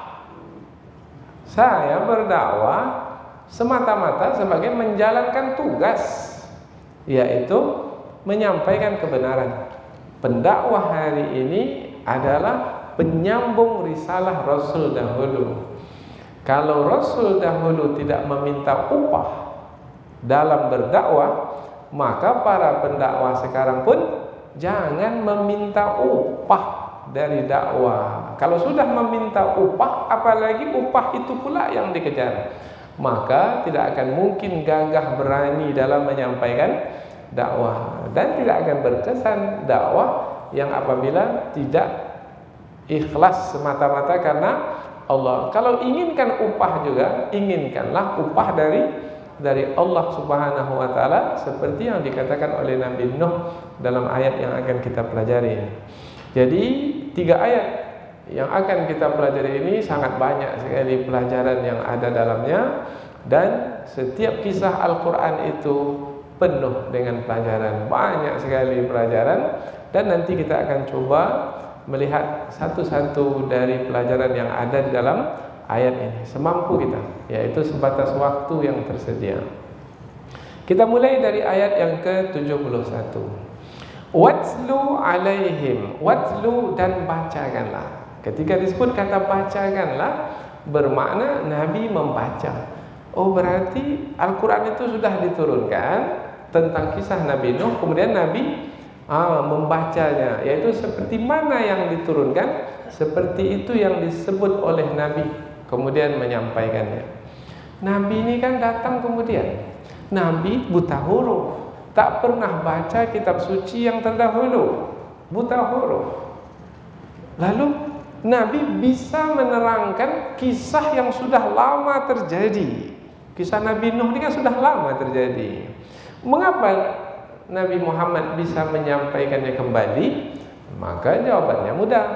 Speaker 2: Saya berdakwah semata-mata sebagai menjalankan tugas, yaitu menyampaikan kebenaran." Pendakwah hari ini adalah penyambung risalah Rasul dahulu. Kalau Rasul dahulu tidak meminta upah dalam berdakwah, maka para pendakwah sekarang pun jangan meminta upah dari dakwah. Kalau sudah meminta upah, apalagi upah itu pula yang dikejar, maka tidak akan mungkin gagah berani dalam menyampaikan dakwah, dan tidak akan berkesan dakwah yang apabila tidak ikhlas semata-mata karena Allah. Kalau inginkan upah juga, inginkanlah upah dari Allah Subhanahu wa taala, seperti yang dikatakan oleh Nabi Nuh dalam ayat yang akan kita pelajari. Jadi 3 ayat yang akan kita pelajari ini sangat banyak sekali pelajaran yang ada dalamnya, dan setiap kisah Al-Quran itu penuh dengan pelajaran, banyak sekali pelajaran, dan nanti kita akan coba melihat satu-satu dari pelajaran yang ada di dalam ayat ini semampu kita, yaitu sebatas waktu yang tersedia. Kita mulai dari ayat yang ke-71. Watlu alaihim, watlu dan bacakanlah. Ketika disebut kata bacakanlah, bermakna Nabi membaca. Oh, berarti Al-Quran itu sudah diturunkan tentang kisah Nabi Nuh, kemudian Nabi membacanya, yaitu seperti mana yang diturunkan, seperti itu yang disebut oleh Nabi, kemudian menyampaikannya. Nabi ini kan datang kemudian, Nabi buta huruf, tak pernah baca kitab suci yang terdahulu, buta huruf. Lalu Nabi bisa menerangkan kisah yang sudah lama terjadi. Kisah Nabi Nuh ini kan sudah lama terjadi. Mengapa Nabi Muhammad bisa menyampaikannya kembali? Maka jawabannya mudah.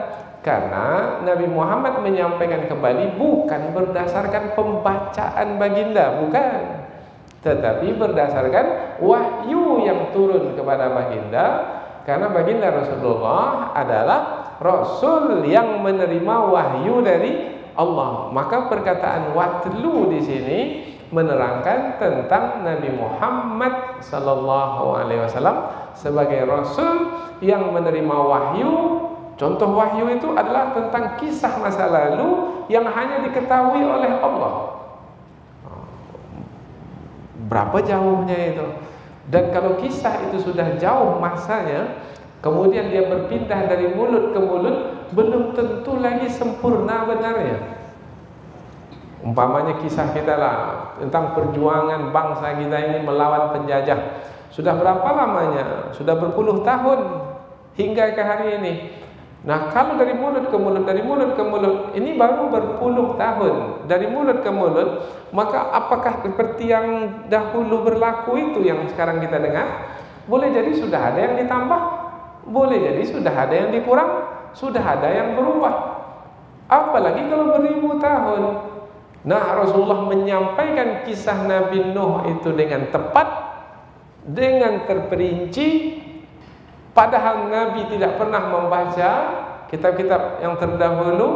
Speaker 2: Karena Nabi Muhammad menyampaikan kembali bukan berdasarkan pembacaan baginda, bukan, tetapi berdasarkan wahyu yang turun kepada baginda. Karena baginda Rasulullah adalah Rasul yang menerima wahyu dari Allah. Maka perkataan watlu di sini menerangkan tentang Nabi Muhammad sallallahu alaihi wasallam sebagai Rasul yang menerima wahyu. Contoh wahyu itu adalah tentang kisah masa lalu yang hanya diketahui oleh Allah. Berapa jauhnya itu? Dan kalau kisah itu sudah jauh masanya, kemudian dia berpindah dari mulut ke mulut, belum tentu lagi sempurna benarnya. Umpamanya kisah kita lah tentang perjuangan bangsa kita ini melawan penjajah. Sudah berapa lamanya? Sudah berpuluh tahun hingga ke hari ini. Nah, kalau dari mulut ke mulut, dari mulut ke mulut, ini baru berpuluh tahun dari mulut ke mulut, maka apakah seperti yang dahulu berlaku itu yang sekarang kita dengar? Boleh jadi sudah ada yang ditambah, boleh jadi sudah ada yang dikurang, sudah ada yang berubah. Apalagi kalau beribu tahun. Nah, Rasulullah menyampaikan kisah Nabi Nuh itu dengan tepat, dengan terperinci. Padahal Nabi tidak pernah membaca kitab-kitab yang terdahulu,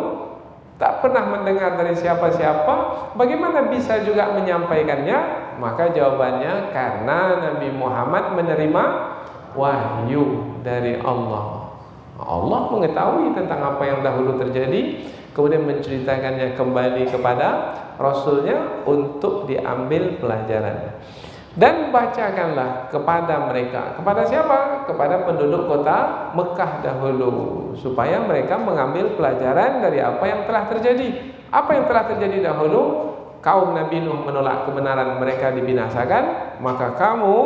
Speaker 2: tak pernah mendengar dari siapa-siapa. Bagaimana bisa juga menyampaikannya? Maka jawabannya karena Nabi Muhammad menerima wahyu dari Allah. Allah mengetahui tentang apa yang dahulu terjadi, kemudian menceritakannya kembali kepada Rasulnya untuk diambil pelajaran. Dan bacakanlah kepada mereka. Kepada siapa? Kepada penduduk kota Mekah dahulu, supaya mereka mengambil pelajaran dari apa yang telah terjadi. Apa yang telah terjadi dahulu? Kaum Nabi Nuh menolak kebenaran, mereka dibinasakan. Maka kamu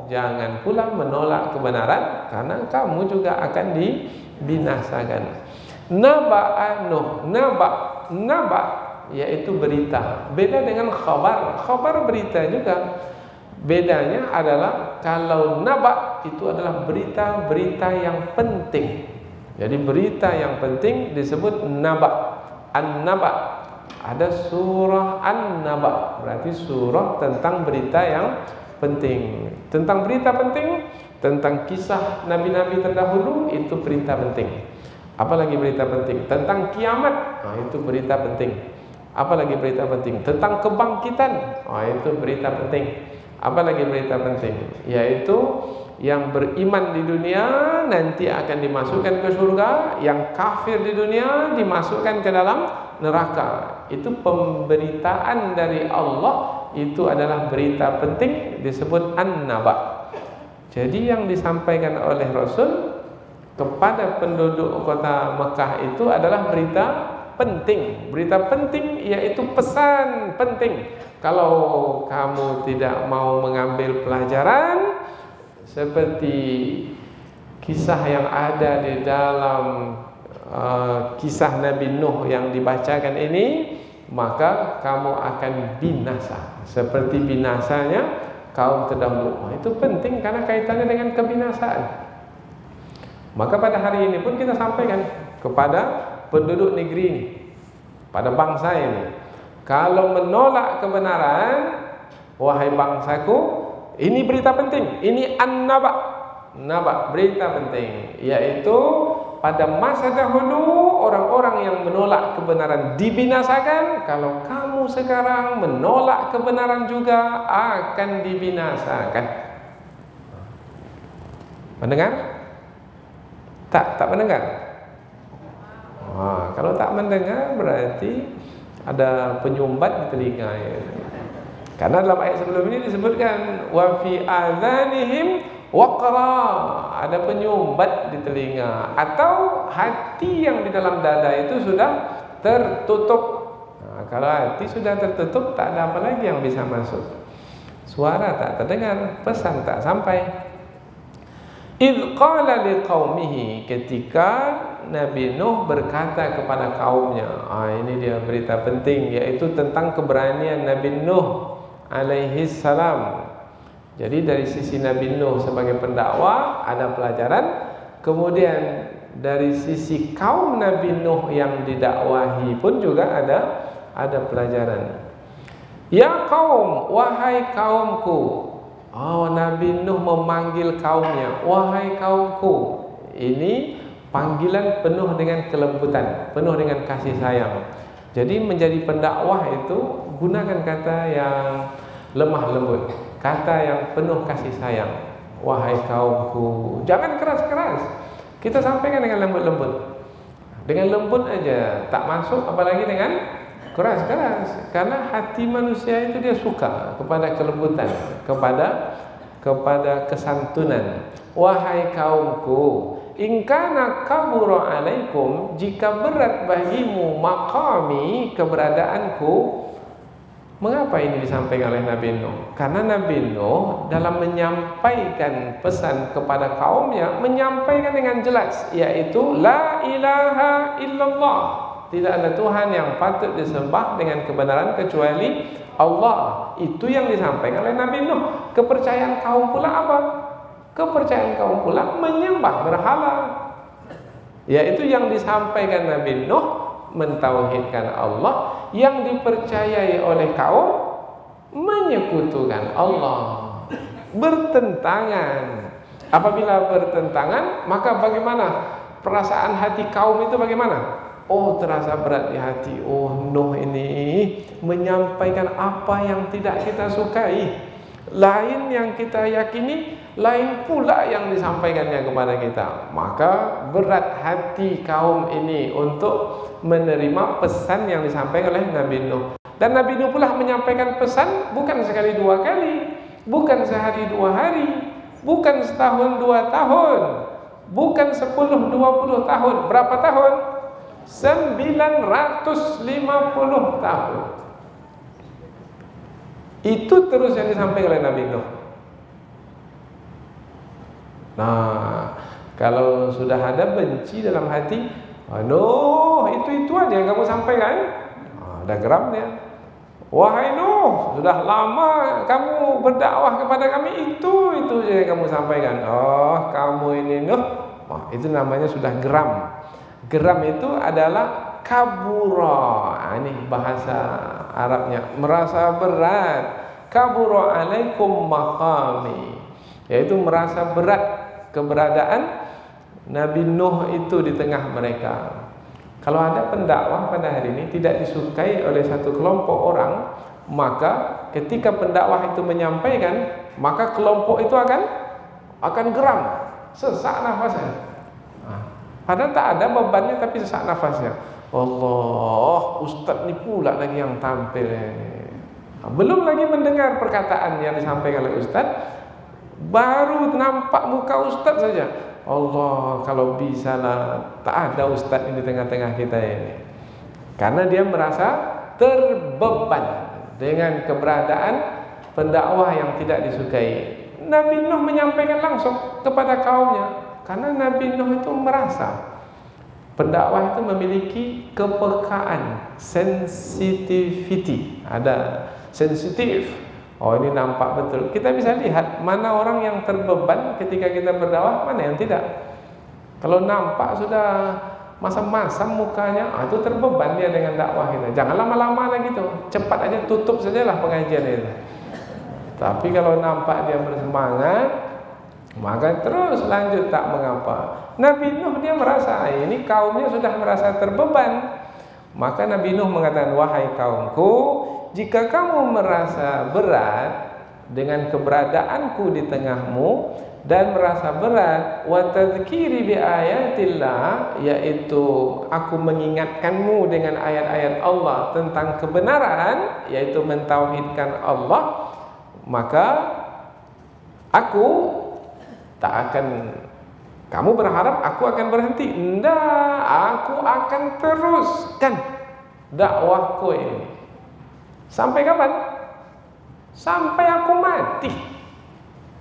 Speaker 2: jangan pula menolak kebenaran, karena kamu juga akan dibinasakan. Naba Nuh, naba yaitu berita. Beda dengan khabar. Khabar berita juga. Bedanya adalah kalau naba itu adalah berita-berita yang penting. Jadi berita yang penting disebut naba. An-naba. Ada surah An-naba, berarti surah tentang berita yang penting. Tentang berita penting, tentang kisah nabi-nabi terdahulu, itu berita penting. Apalagi berita penting tentang kiamat, itu berita penting. Apalagi berita penting tentang kebangkitan, itu berita penting. Apalagi berita penting, yaitu yang beriman di dunia nanti akan dimasukkan ke surga, yang kafir di dunia dimasukkan ke dalam neraka. Itu pemberitaan dari Allah, itu adalah berita penting, disebut an-naba. Jadi yang disampaikan oleh Rasul kepada penduduk kota Mekah itu adalah berita penting. Berita penting yaitu pesan penting. Kalau kamu tidak mau mengambil pelajaran seperti kisah yang ada di dalam kisah Nabi Nuh yang dibacakan ini, maka kamu akan binasa seperti binasanya kaum terdahulu. Itu penting karena kaitannya dengan kebinasaan. Maka pada hari ini pun kita sampaikan kepada penduduk negeri ini, pada bangsa ini, kalau menolak kebenaran, wahai bangsaku, ini berita penting, ini an-naba, naba, berita penting, yaitu pada masa dahulu orang-orang yang menolak kebenaran dibinasakan, kalau kamu sekarang menolak kebenaran juga akan dibinasakan. Mendengar? Tak mendengar? Kalau tak mendengar berarti ada penyumbat di telinga ya. Karena dalam ayat sebelum ini disebutkan wa fi adhanihim waqra, ada penyumbat di telinga, atau hati yang di dalam dada itu sudah tertutup. Kalau hati sudah tertutup, tak ada apa lagi yang bisa masuk. Suara tak terdengar, pesan tak sampai. Idh qala liqaumihi, ketika Nabi Nuh berkata kepada kaumnya. Ini dia berita penting, yaitu tentang keberanian Nabi Nuh alaihi salam. Jadi dari sisi Nabi Nuh sebagai pendakwah ada pelajaran, kemudian dari sisi kaum Nabi Nuh yang didakwahi pun juga ada pelajaran. Ya kaum, wahai kaumku. Nabi Nuh memanggil kaumnya, wahai kaumku. Ini panggilan penuh dengan kelembutan, penuh dengan kasih sayang. Jadi menjadi pendakwah itu gunakan kata yang lemah lembut, kata yang penuh kasih sayang. Wahai kaumku, jangan keras-keras. Kita sampaikan dengan lembut-lembut. Dengan lembut aja tak masuk, apalagi dengan keras-keras. Karena hati manusia itu dia suka kepada kelembutan, kepada kesantunan. Wahai kaumku, in kana kabura alaikum, jika berat bagimu maqami, keberadaanku. Mengapa ini disampaikan oleh Nabi Nuh? Karena Nabi Nuh dalam menyampaikan pesan kepada kaumnya, menyampaikan dengan jelas, yaitu la ilaha illallah, tidak ada Tuhan yang patut disembah dengan kebenaran kecuali Allah. Itu yang disampaikan oleh Nabi Nuh. Kepercayaan kaum pula apa? Kepercayaan kaum pula menyembah berhala. Yaitu yang disampaikan Nabi Nuh, mentauhidkan Allah. Yang dipercayai oleh kaum menyekutukan Allah. Bertentangan. Apabila bertentangan, maka bagaimana perasaan hati kaum itu bagaimana? Terasa berat di hati. Nuh ini menyampaikan apa yang tidak kita sukai. Lain yang kita yakini, lain pula yang disampaikannya kepada kita. Maka berat hati kaum ini untuk menerima pesan yang disampaikan oleh Nabi Nuh. Dan Nabi Nuh pula menyampaikan pesan bukan sekali dua kali, bukan sehari dua hari, bukan setahun 2 tahun, bukan 10-20 tahun. Berapa tahun? 950 tahun. Itu terus yang disampaikan oleh Nabi Nuh. Nah, kalau sudah ada benci dalam hati, Nuh, itu aja yang kamu sampaikan. Ada geram dia. Wahai Nuh, sudah lama kamu berdakwah kepada kami, itu aja yang kamu sampaikan. Kamu ini Nuh, itu namanya sudah geram. Geram itu adalah kabura. Ini bahasa Arabnya, merasa berat. Kabura alaikum maqami, yaitu merasa berat keberadaan Nabi Nuh itu di tengah mereka. Kalau ada pendakwah pada hari ini tidak disukai oleh satu kelompok orang, maka ketika pendakwah itu menyampaikan, maka kelompok itu akan geram, sesak nafasnya. Padahal tak ada bebannya, tapi sesak nafasnya. Allah, ustaz ni pula lagi yang tampil ini. Belum lagi mendengar perkataan yang disampaikan oleh ustaz, baru nampak muka ustaz saja. Allah, kalau bisa lah tak ada ustaz ini di tengah-tengah kita ini. Karena dia merasa terbeban dengan keberadaan pendakwah yang tidak disukai. Nabi Nuh menyampaikan langsung kepada kaumnya. Karena Nabi Nuh itu merasa pendakwah itu memiliki kepekaan, sensitivity, ada sensitif. Ini nampak betul. Kita bisa lihat mana orang yang terbeban ketika kita berdakwah, mana yang tidak. Kalau nampak sudah masam-masam mukanya, itu terbeban dia dengan dakwah kita. Jangan lama-lama lagi tuh, cepat aja tutup sajalah pengajian itu. Tapi kalau nampak dia bersemangat, Maka terus lanjut tak mengapa. Nabi Nuh dia merasa ini kaumnya sudah merasa terbeban. Maka Nabi Nuh mengatakan, wahai kaumku, jika kamu merasa berat dengan keberadaanku di tengahmu dan merasa berat wa tadzkiri bi ayatillah, yaitu aku mengingatkanmu dengan ayat-ayat Allah tentang kebenaran, yaitu mentauhidkan Allah, maka aku tak akan, kamu berharap aku akan berhenti? Enggak, aku akan teruskan dakwahku ini. Sampai kapan? Sampai aku mati.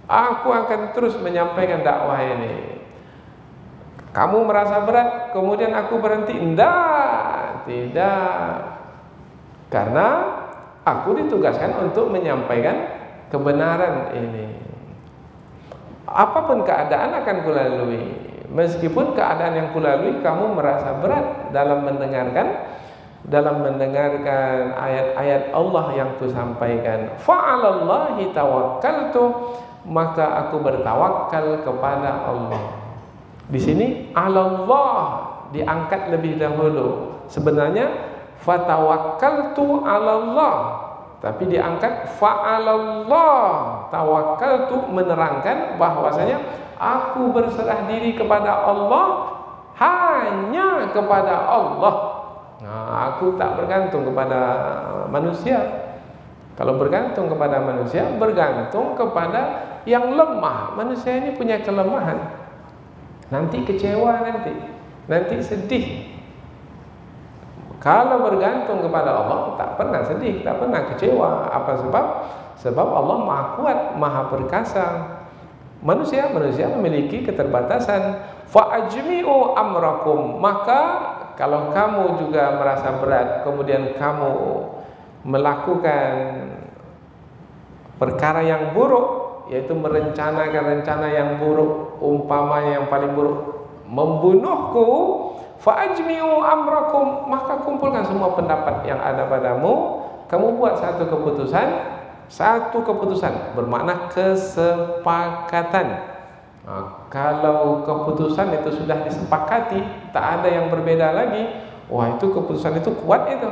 Speaker 2: Aku akan terus menyampaikan dakwah ini. Kamu merasa berat, kemudian aku berhenti? Enggak, tidak. Karena aku ditugaskan untuk menyampaikan kebenaran ini. Apapun keadaan akan kulalui. Meskipun keadaan yang kulalui kamu merasa berat dalam mendengarkan ayat-ayat Allah yang kusampaikan. Fa'alallahi tawakkaltu, maka aku bertawakal kepada Allah. Di sini Allah diangkat lebih dahulu. Sebenarnya fatawakkaltu 'alallah, tapi diangkat fa'alallah tawakkaltu, menerangkan bahwasanya aku berserah diri kepada Allah, hanya kepada Allah. Nah, aku tak bergantung kepada manusia. Kalau bergantung kepada manusia, bergantung kepada yang lemah. Manusia ini punya kelemahan. Nanti kecewa, nanti sedih. Kalau bergantung kepada Allah, tak pernah sedih, tak pernah kecewa. Apa sebab? Sebab Allah Maha Kuat, Maha Perkasa. Manusia memiliki keterbatasan. Fa'ajmi'u amrakum, maka kalau kamu juga merasa berat, kemudian kamu melakukan perkara yang buruk, yaitu merencanakan rencana yang buruk, umpamanya yang paling buruk, membunuhku, fa'ajmi'u amrakum, maka kumpulkan semua pendapat yang ada padamu, kamu buat satu keputusan bermakna kesepakatan. Nah, kalau keputusan itu sudah disepakati, tak ada yang berbeda lagi, wah itu keputusan itu kuat itu.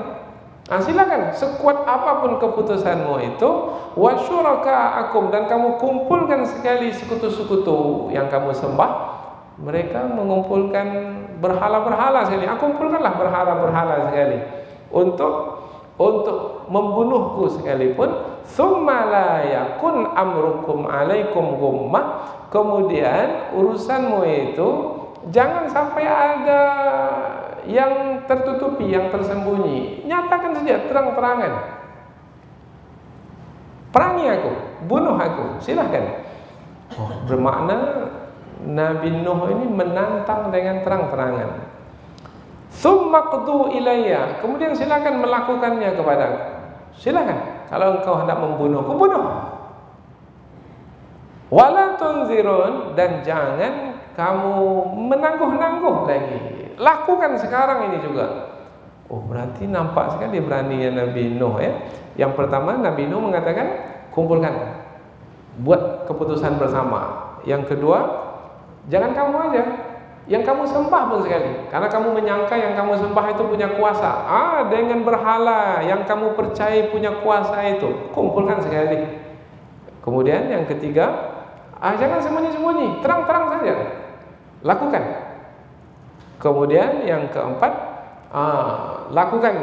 Speaker 2: Nah, silakan sekuat apapun keputusanmu itu, wasyuraka'akum, dan kamu kumpulkan sekali sekutu-sekutu yang kamu sembah. Mereka mengumpulkan berhala-berhala sekali. Kumpulkanlah berhala-berhala sekali untuk membunuhku sekalipun. Tsumma la yakun amrukum alaikum ghummah, kemudian urusanmu itu jangan sampai ada yang tertutupi, yang tersembunyi. Nyatakan saja terang-terangan. Perangi aku, bunuh aku, silahkan. Bermakna Nabi Nuh ini menantang dengan terang-terangan. Tsumma qdu ilayya, kemudian silakan melakukannya kepadaku. Silakan. Kalau engkau hendak membunuhku, bunuh. Wala tunzirun, dan jangan kamu menangguh-nangguh lagi. Lakukan sekarang ini juga. Oh, berarti nampak sekali beraninya Nabi Nuh ya. Yang pertama Nabi Nuh mengatakan kumpulkan, buat keputusan bersama. Yang kedua, jangan kamu aja, yang kamu sembah pun sekali, karena kamu menyangka yang kamu sembah itu punya kuasa. Dengan berhala yang kamu percaya punya kuasa itu, kumpulkan sekali. Kemudian yang ketiga, jangan sembunyi-sembunyi, terang-terang saja, lakukan. Kemudian yang keempat, lakukan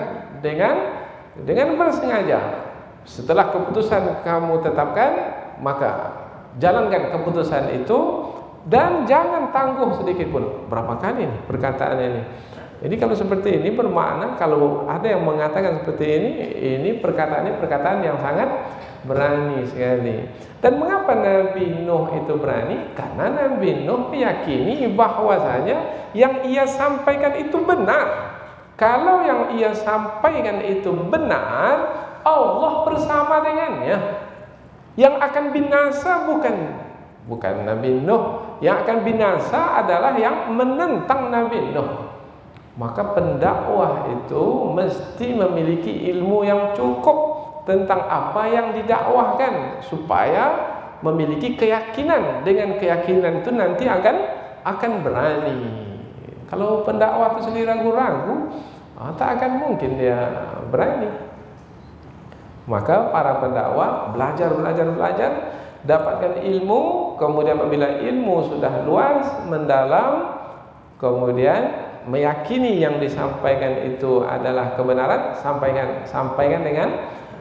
Speaker 2: dengan bersengaja. Setelah keputusan kamu tetapkan, maka jalankan keputusan itu. Dan jangan tangguh sedikit pun. Berapa kali nih perkataan ini? Jadi kalau seperti ini bermakna, kalau ada yang mengatakan seperti ini perkataan yang sangat berani sekali. Dan mengapa Nabi Nuh itu berani? Karena Nabi Nuh meyakini bahwasanya yang ia sampaikan itu benar. Kalau yang ia sampaikan itu benar, Allah bersama dengannya. Yang akan binasa bukan Nabi Nuh, yang akan binasa adalah yang menentang Nabi Nuh. Maka pendakwah itu mesti memiliki ilmu yang cukup tentang apa yang didakwahkan, supaya memiliki keyakinan. Dengan keyakinan itu nanti akan berani. Kalau pendakwah itu sendiri ragu-ragu, tak akan mungkin dia berani. Maka para pendakwah belajar, dapatkan ilmu, kemudian apabila ilmu sudah luas, mendalam, kemudian meyakini yang disampaikan itu adalah kebenaran, sampaikan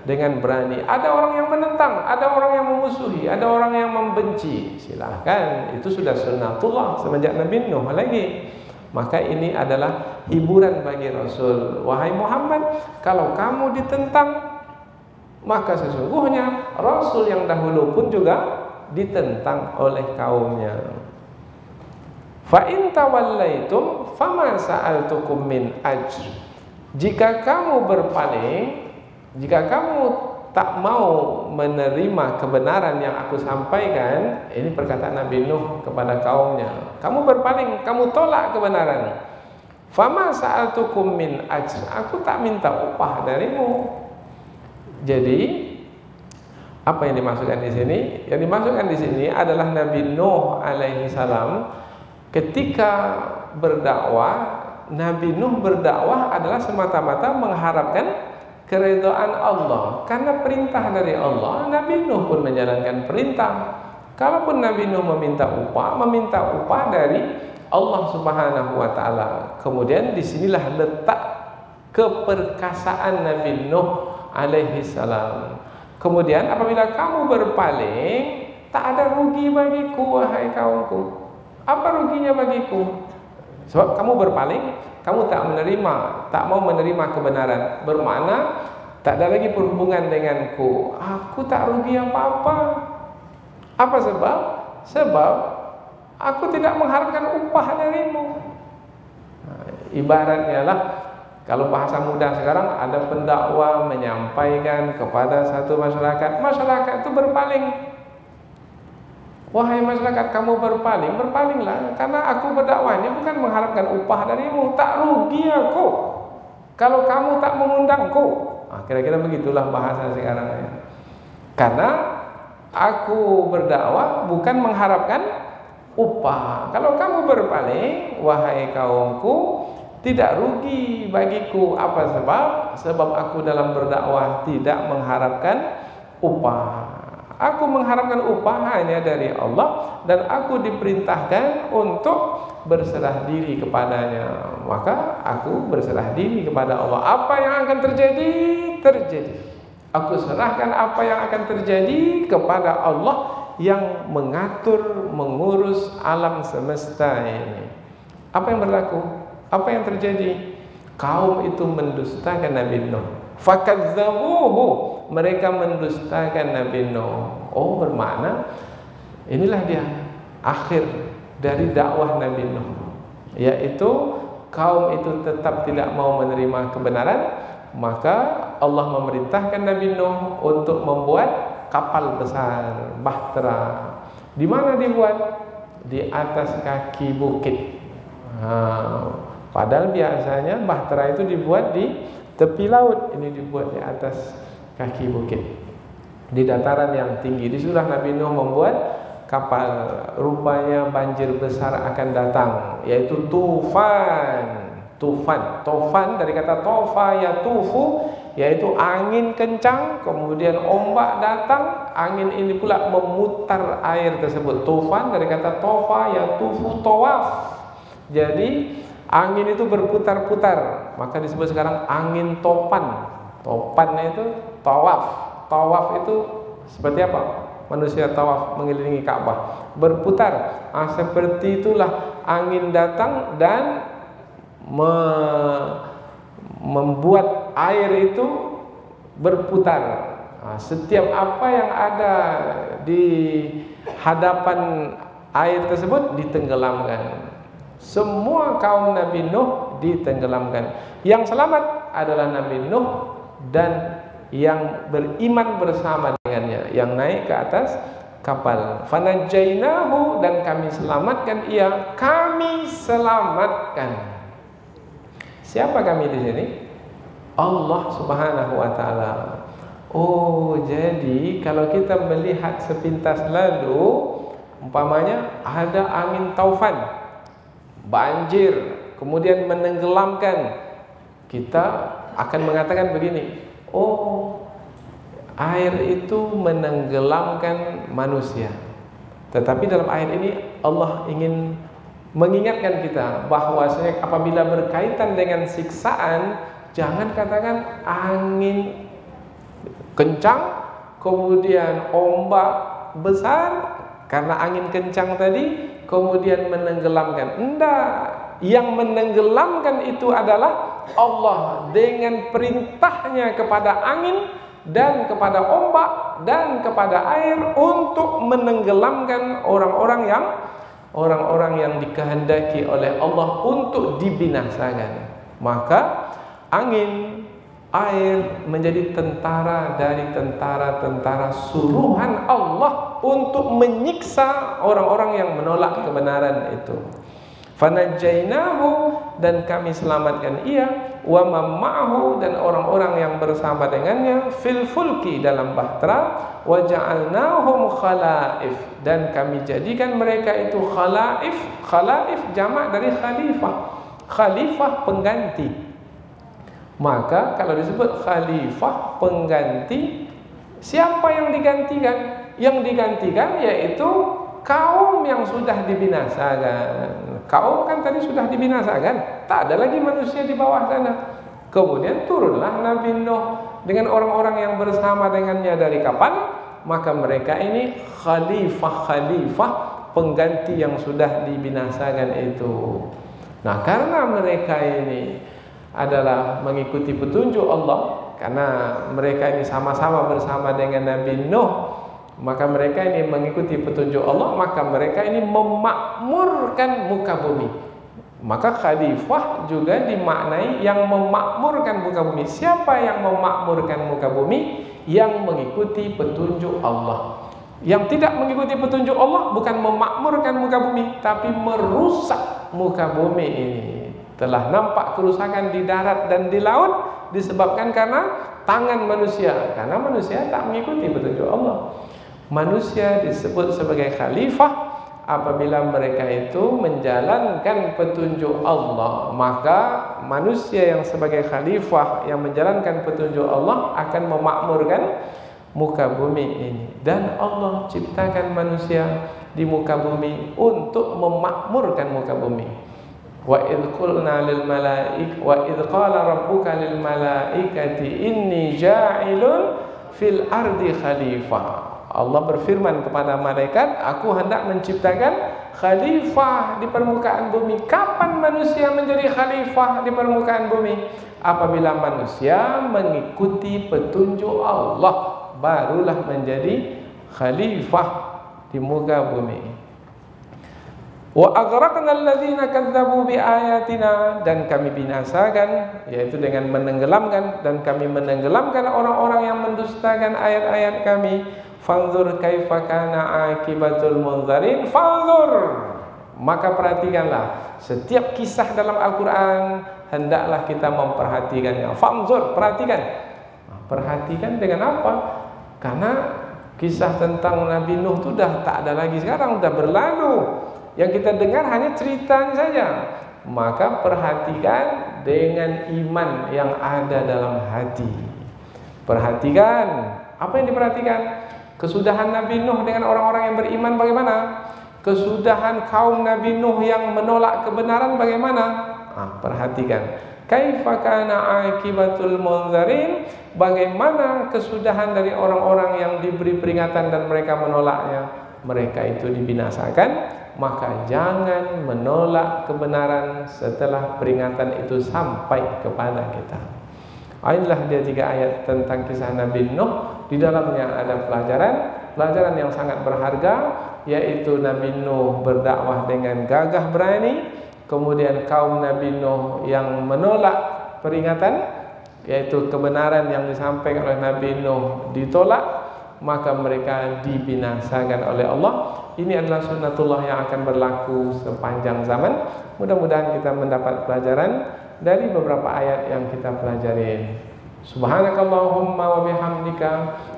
Speaker 2: dengan berani. Ada orang yang menentang, ada orang yang memusuhi, ada orang yang membenci, silahkan, itu sudah sunnatullah semenjak Nabi Nuh lagi. Maka ini adalah hiburan bagi Rasul. Wahai Muhammad, kalau kamu ditentang, maka sesungguhnya Rasul yang dahulu pun juga ditentang oleh kaumnya. Fa in tawallaitum fama sa'altukum min ajr. Jika kamu berpaling, jika kamu tak mau menerima kebenaran yang aku sampaikan, ini perkataan Nabi Nuh kepada kaumnya. Kamu berpaling, kamu tolak kebenaran. Fama sa'altukum min ajr. Aku tak minta upah darimu. Jadi apa yang dimaksudkan di sini? Yang dimaksudkan di sini adalah Nabi Nuh alaihi salam ketika berdakwah. Nabi Nuh berdakwah adalah semata-mata mengharapkan keridhaan Allah. Karena perintah dari Allah, Nabi Nuh pun menjalankan perintah. Kalaupun Nabi Nuh meminta upah dari Allah Subhanahu wa taala. Kemudian disinilah letak keperkasaan Nabi Nuh alaihi salam. Kemudian apabila kamu berpaling, tak ada rugi bagiku wahai kaumku. Apa ruginya bagiku? Sebab kamu berpaling, kamu tak mau menerima kebenaran. Bermakna tak ada lagi perhubungan denganku. Aku tak rugi apa-apa. Apa sebab? Sebab aku tidak mengharapkan upah darimu. Ibaratnya lah, kalau bahasa mudah sekarang, ada pendakwa menyampaikan kepada satu masyarakat, masyarakat itu berpaling. Wahai masyarakat, kamu berpalinglah, karena aku berdakwah ini bukan mengharapkan upah darimu, tak rugi aku kalau kamu tak mengundangku. Kira-kira begitulah bahasa sekarang ya. Karena aku berdakwah bukan mengharapkan upah. Kalau kamu berpaling, wahai kaumku, tidak rugi bagiku. Apa sebab? Sebab aku dalam berdakwah tidak mengharapkan upah. Aku mengharapkan upah hanya dari Allah, dan aku diperintahkan untuk berserah diri kepadanya. Maka aku berserah diri kepada Allah. Apa yang akan terjadi, terjadi. Aku serahkan apa yang akan terjadi kepada Allah yang mengatur, mengurus alam semesta ini. Apa yang berlaku? Apa yang terjadi? Kaum itu mendustakan Nabi Nuh. Fakadzabuhu, mereka mendustakan Nabi Nuh. Oh, bermakna inilah dia akhir dari dakwah Nabi Nuh, yaitu kaum itu tetap tidak mau menerima kebenaran. Maka Allah memerintahkan Nabi Nuh untuk membuat kapal besar, bahtera. Di mana dibuat? Di atas kaki bukit. Padahal biasanya bahtera itu dibuat di tepi laut, ini dibuat di atas kaki bukit, di dataran yang tinggi. Disuruh Nabi Nuh membuat kapal. Rupanya banjir besar akan datang, yaitu tufan. Tofan dari kata tofa ya tufu, yaitu angin kencang, kemudian ombak datang, angin ini pula memutar air tersebut. Tufan dari kata tofa ya tufu tawaf. Jadi angin itu berputar-putar, maka disebut sekarang angin topan. Topannya itu tawaf. Tawaf itu seperti apa? Manusia tawaf mengelilingi Ka'bah, berputar. Seperti itulah angin datang dan membuat air itu berputar. Setiap apa yang ada di hadapan air tersebut ditenggelamkan. Semua kaum Nabi Nuh ditenggelamkan. Yang selamat adalah Nabi Nuh dan yang beriman bersama dengannya, yang naik ke atas kapal. Fanajainahu, dan kami selamatkan ia. Kami selamatkan. Siapa kami di sini? Allah Subhanahu wa taala. Oh, jadi kalau kita melihat sepintas lalu, umpamanya ada angin taufan, banjir, kemudian menenggelamkan, kita akan mengatakan begini, oh, air itu menenggelamkan manusia. Tetapi dalam ayat ini Allah ingin mengingatkan kita bahwasanya apabila berkaitan dengan siksaan, jangan katakan angin kencang kemudian ombak besar, karena angin kencang tadi kemudian menenggelamkan. Enggak, yang menenggelamkan itu adalah Allah dengan perintahnya kepada angin dan kepada ombak dan kepada air untuk menenggelamkan orang-orang yang dikehendaki oleh Allah untuk dibinasakan. Maka angin, air menjadi tentara dari tentara-tentara suruhan Allah untuk menyiksa orang-orang yang menolak kebenaran itu. Fanajainahu, dan kami selamatkan ia, wa ma'ahu, dan orang-orang yang bersama dengannya, fil fulki, dalam bahtera, wa ja'alnahum khalaif, dan kami jadikan mereka itu khalaif. Khalaif jamak dari khalifah, khalifah pengganti. Maka kalau disebut khalifah pengganti, siapa yang digantikan? Yang digantikan yaitu kaum yang sudah dibinasakan. Kaum kan tadi sudah dibinasakan, tak ada lagi manusia di bawah sana. Kemudian turunlah Nabi Nuh dengan orang-orang yang bersama dengannya dari kapan? Maka mereka ini khalifah-khalifah pengganti yang sudah dibinasakan itu. Nah, karena mereka ini adalah mengikuti petunjuk Allah, karena mereka ini sama-sama bersama dengan Nabi Nuh, maka mereka ini mengikuti petunjuk Allah, maka mereka ini memakmurkan muka bumi. Maka khalifah juga dimaknai yang memakmurkan muka bumi. Siapa yang memakmurkan muka bumi? Yang mengikuti petunjuk Allah. Yang tidak mengikuti petunjuk Allah bukan memakmurkan muka bumi, tapi merusak muka bumi ini. Telah nampak kerusakan di darat dan di laut disebabkan karena tangan manusia, karena manusia tak mengikuti petunjuk Allah. Manusia disebut sebagai khalifah apabila mereka itu menjalankan petunjuk Allah. Maka manusia yang sebagai khalifah yang menjalankan petunjuk Allah akan memakmurkan muka bumi ini. Dan Allah ciptakan manusia di muka bumi untuk memakmurkan muka bumi. Wa idh qulna lil malaik wa idh qala rabbuka lil malaikati inni ja'ilun fil ardi khalifah. Allah berfirman kepada malaikat, aku hendak menciptakan khalifah di permukaan bumi. Kapan manusia menjadi khalifah di permukaan bumi? Apabila manusia mengikuti petunjuk Allah, barulah menjadi khalifah di muka bumi. Wa aghraqna alladzina kadzdzabu biayatina, dan kami binasakan, yaitu dengan menenggelamkan, dan kami menenggelamkan orang-orang yang mendustakan ayat-ayat kami. Fanzur kaifa kana akibatul munzarin. Fanzur, maka perhatikanlah setiap kisah dalam Al-Quran, hendaklah kita memperhatikannya. Fanzur, perhatikan. Perhatikan dengan apa? Karena kisah tentang Nabi Nuh itu dah tak ada lagi sekarang, sudah berlalu. Yang kita dengar hanya ceritanya saja. Maka perhatikan dengan iman yang ada dalam hati. Perhatikan. Apa yang diperhatikan? Kesudahan Nabi Nuh dengan orang-orang yang beriman bagaimana? Kesudahan kaum Nabi Nuh yang menolak kebenaran bagaimana? Perhatikan. Kaifa kana akibatul munzarin? Bagaimana kesudahan dari orang-orang yang diberi peringatan dan mereka menolaknya? Mereka itu dibinasakan. Maka jangan menolak kebenaran setelah peringatan itu sampai kepada kita. Inilah dia 3 ayat tentang kisah Nabi Nuh. Di dalamnya ada pelajaran yang sangat berharga, yaitu Nabi Nuh berdakwah dengan gagah berani. Kemudian kaum Nabi Nuh yang menolak peringatan, yaitu kebenaran yang disampaikan oleh Nabi Nuh ditolak, maka mereka dibinasakan oleh Allah. Ini adalah sunnatullah yang akan berlaku sepanjang zaman. Mudah-mudahan kita mendapat pelajaran dari beberapa ayat yang kita pelajari. Subhanakallahumma wa bihamdika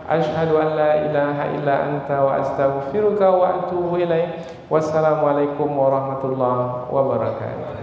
Speaker 2: asyhadu an la ilaha illa anta wa astaghfiruka wa atubu ilaik. Wassalamualaikum warahmatullahi wabarakatuh.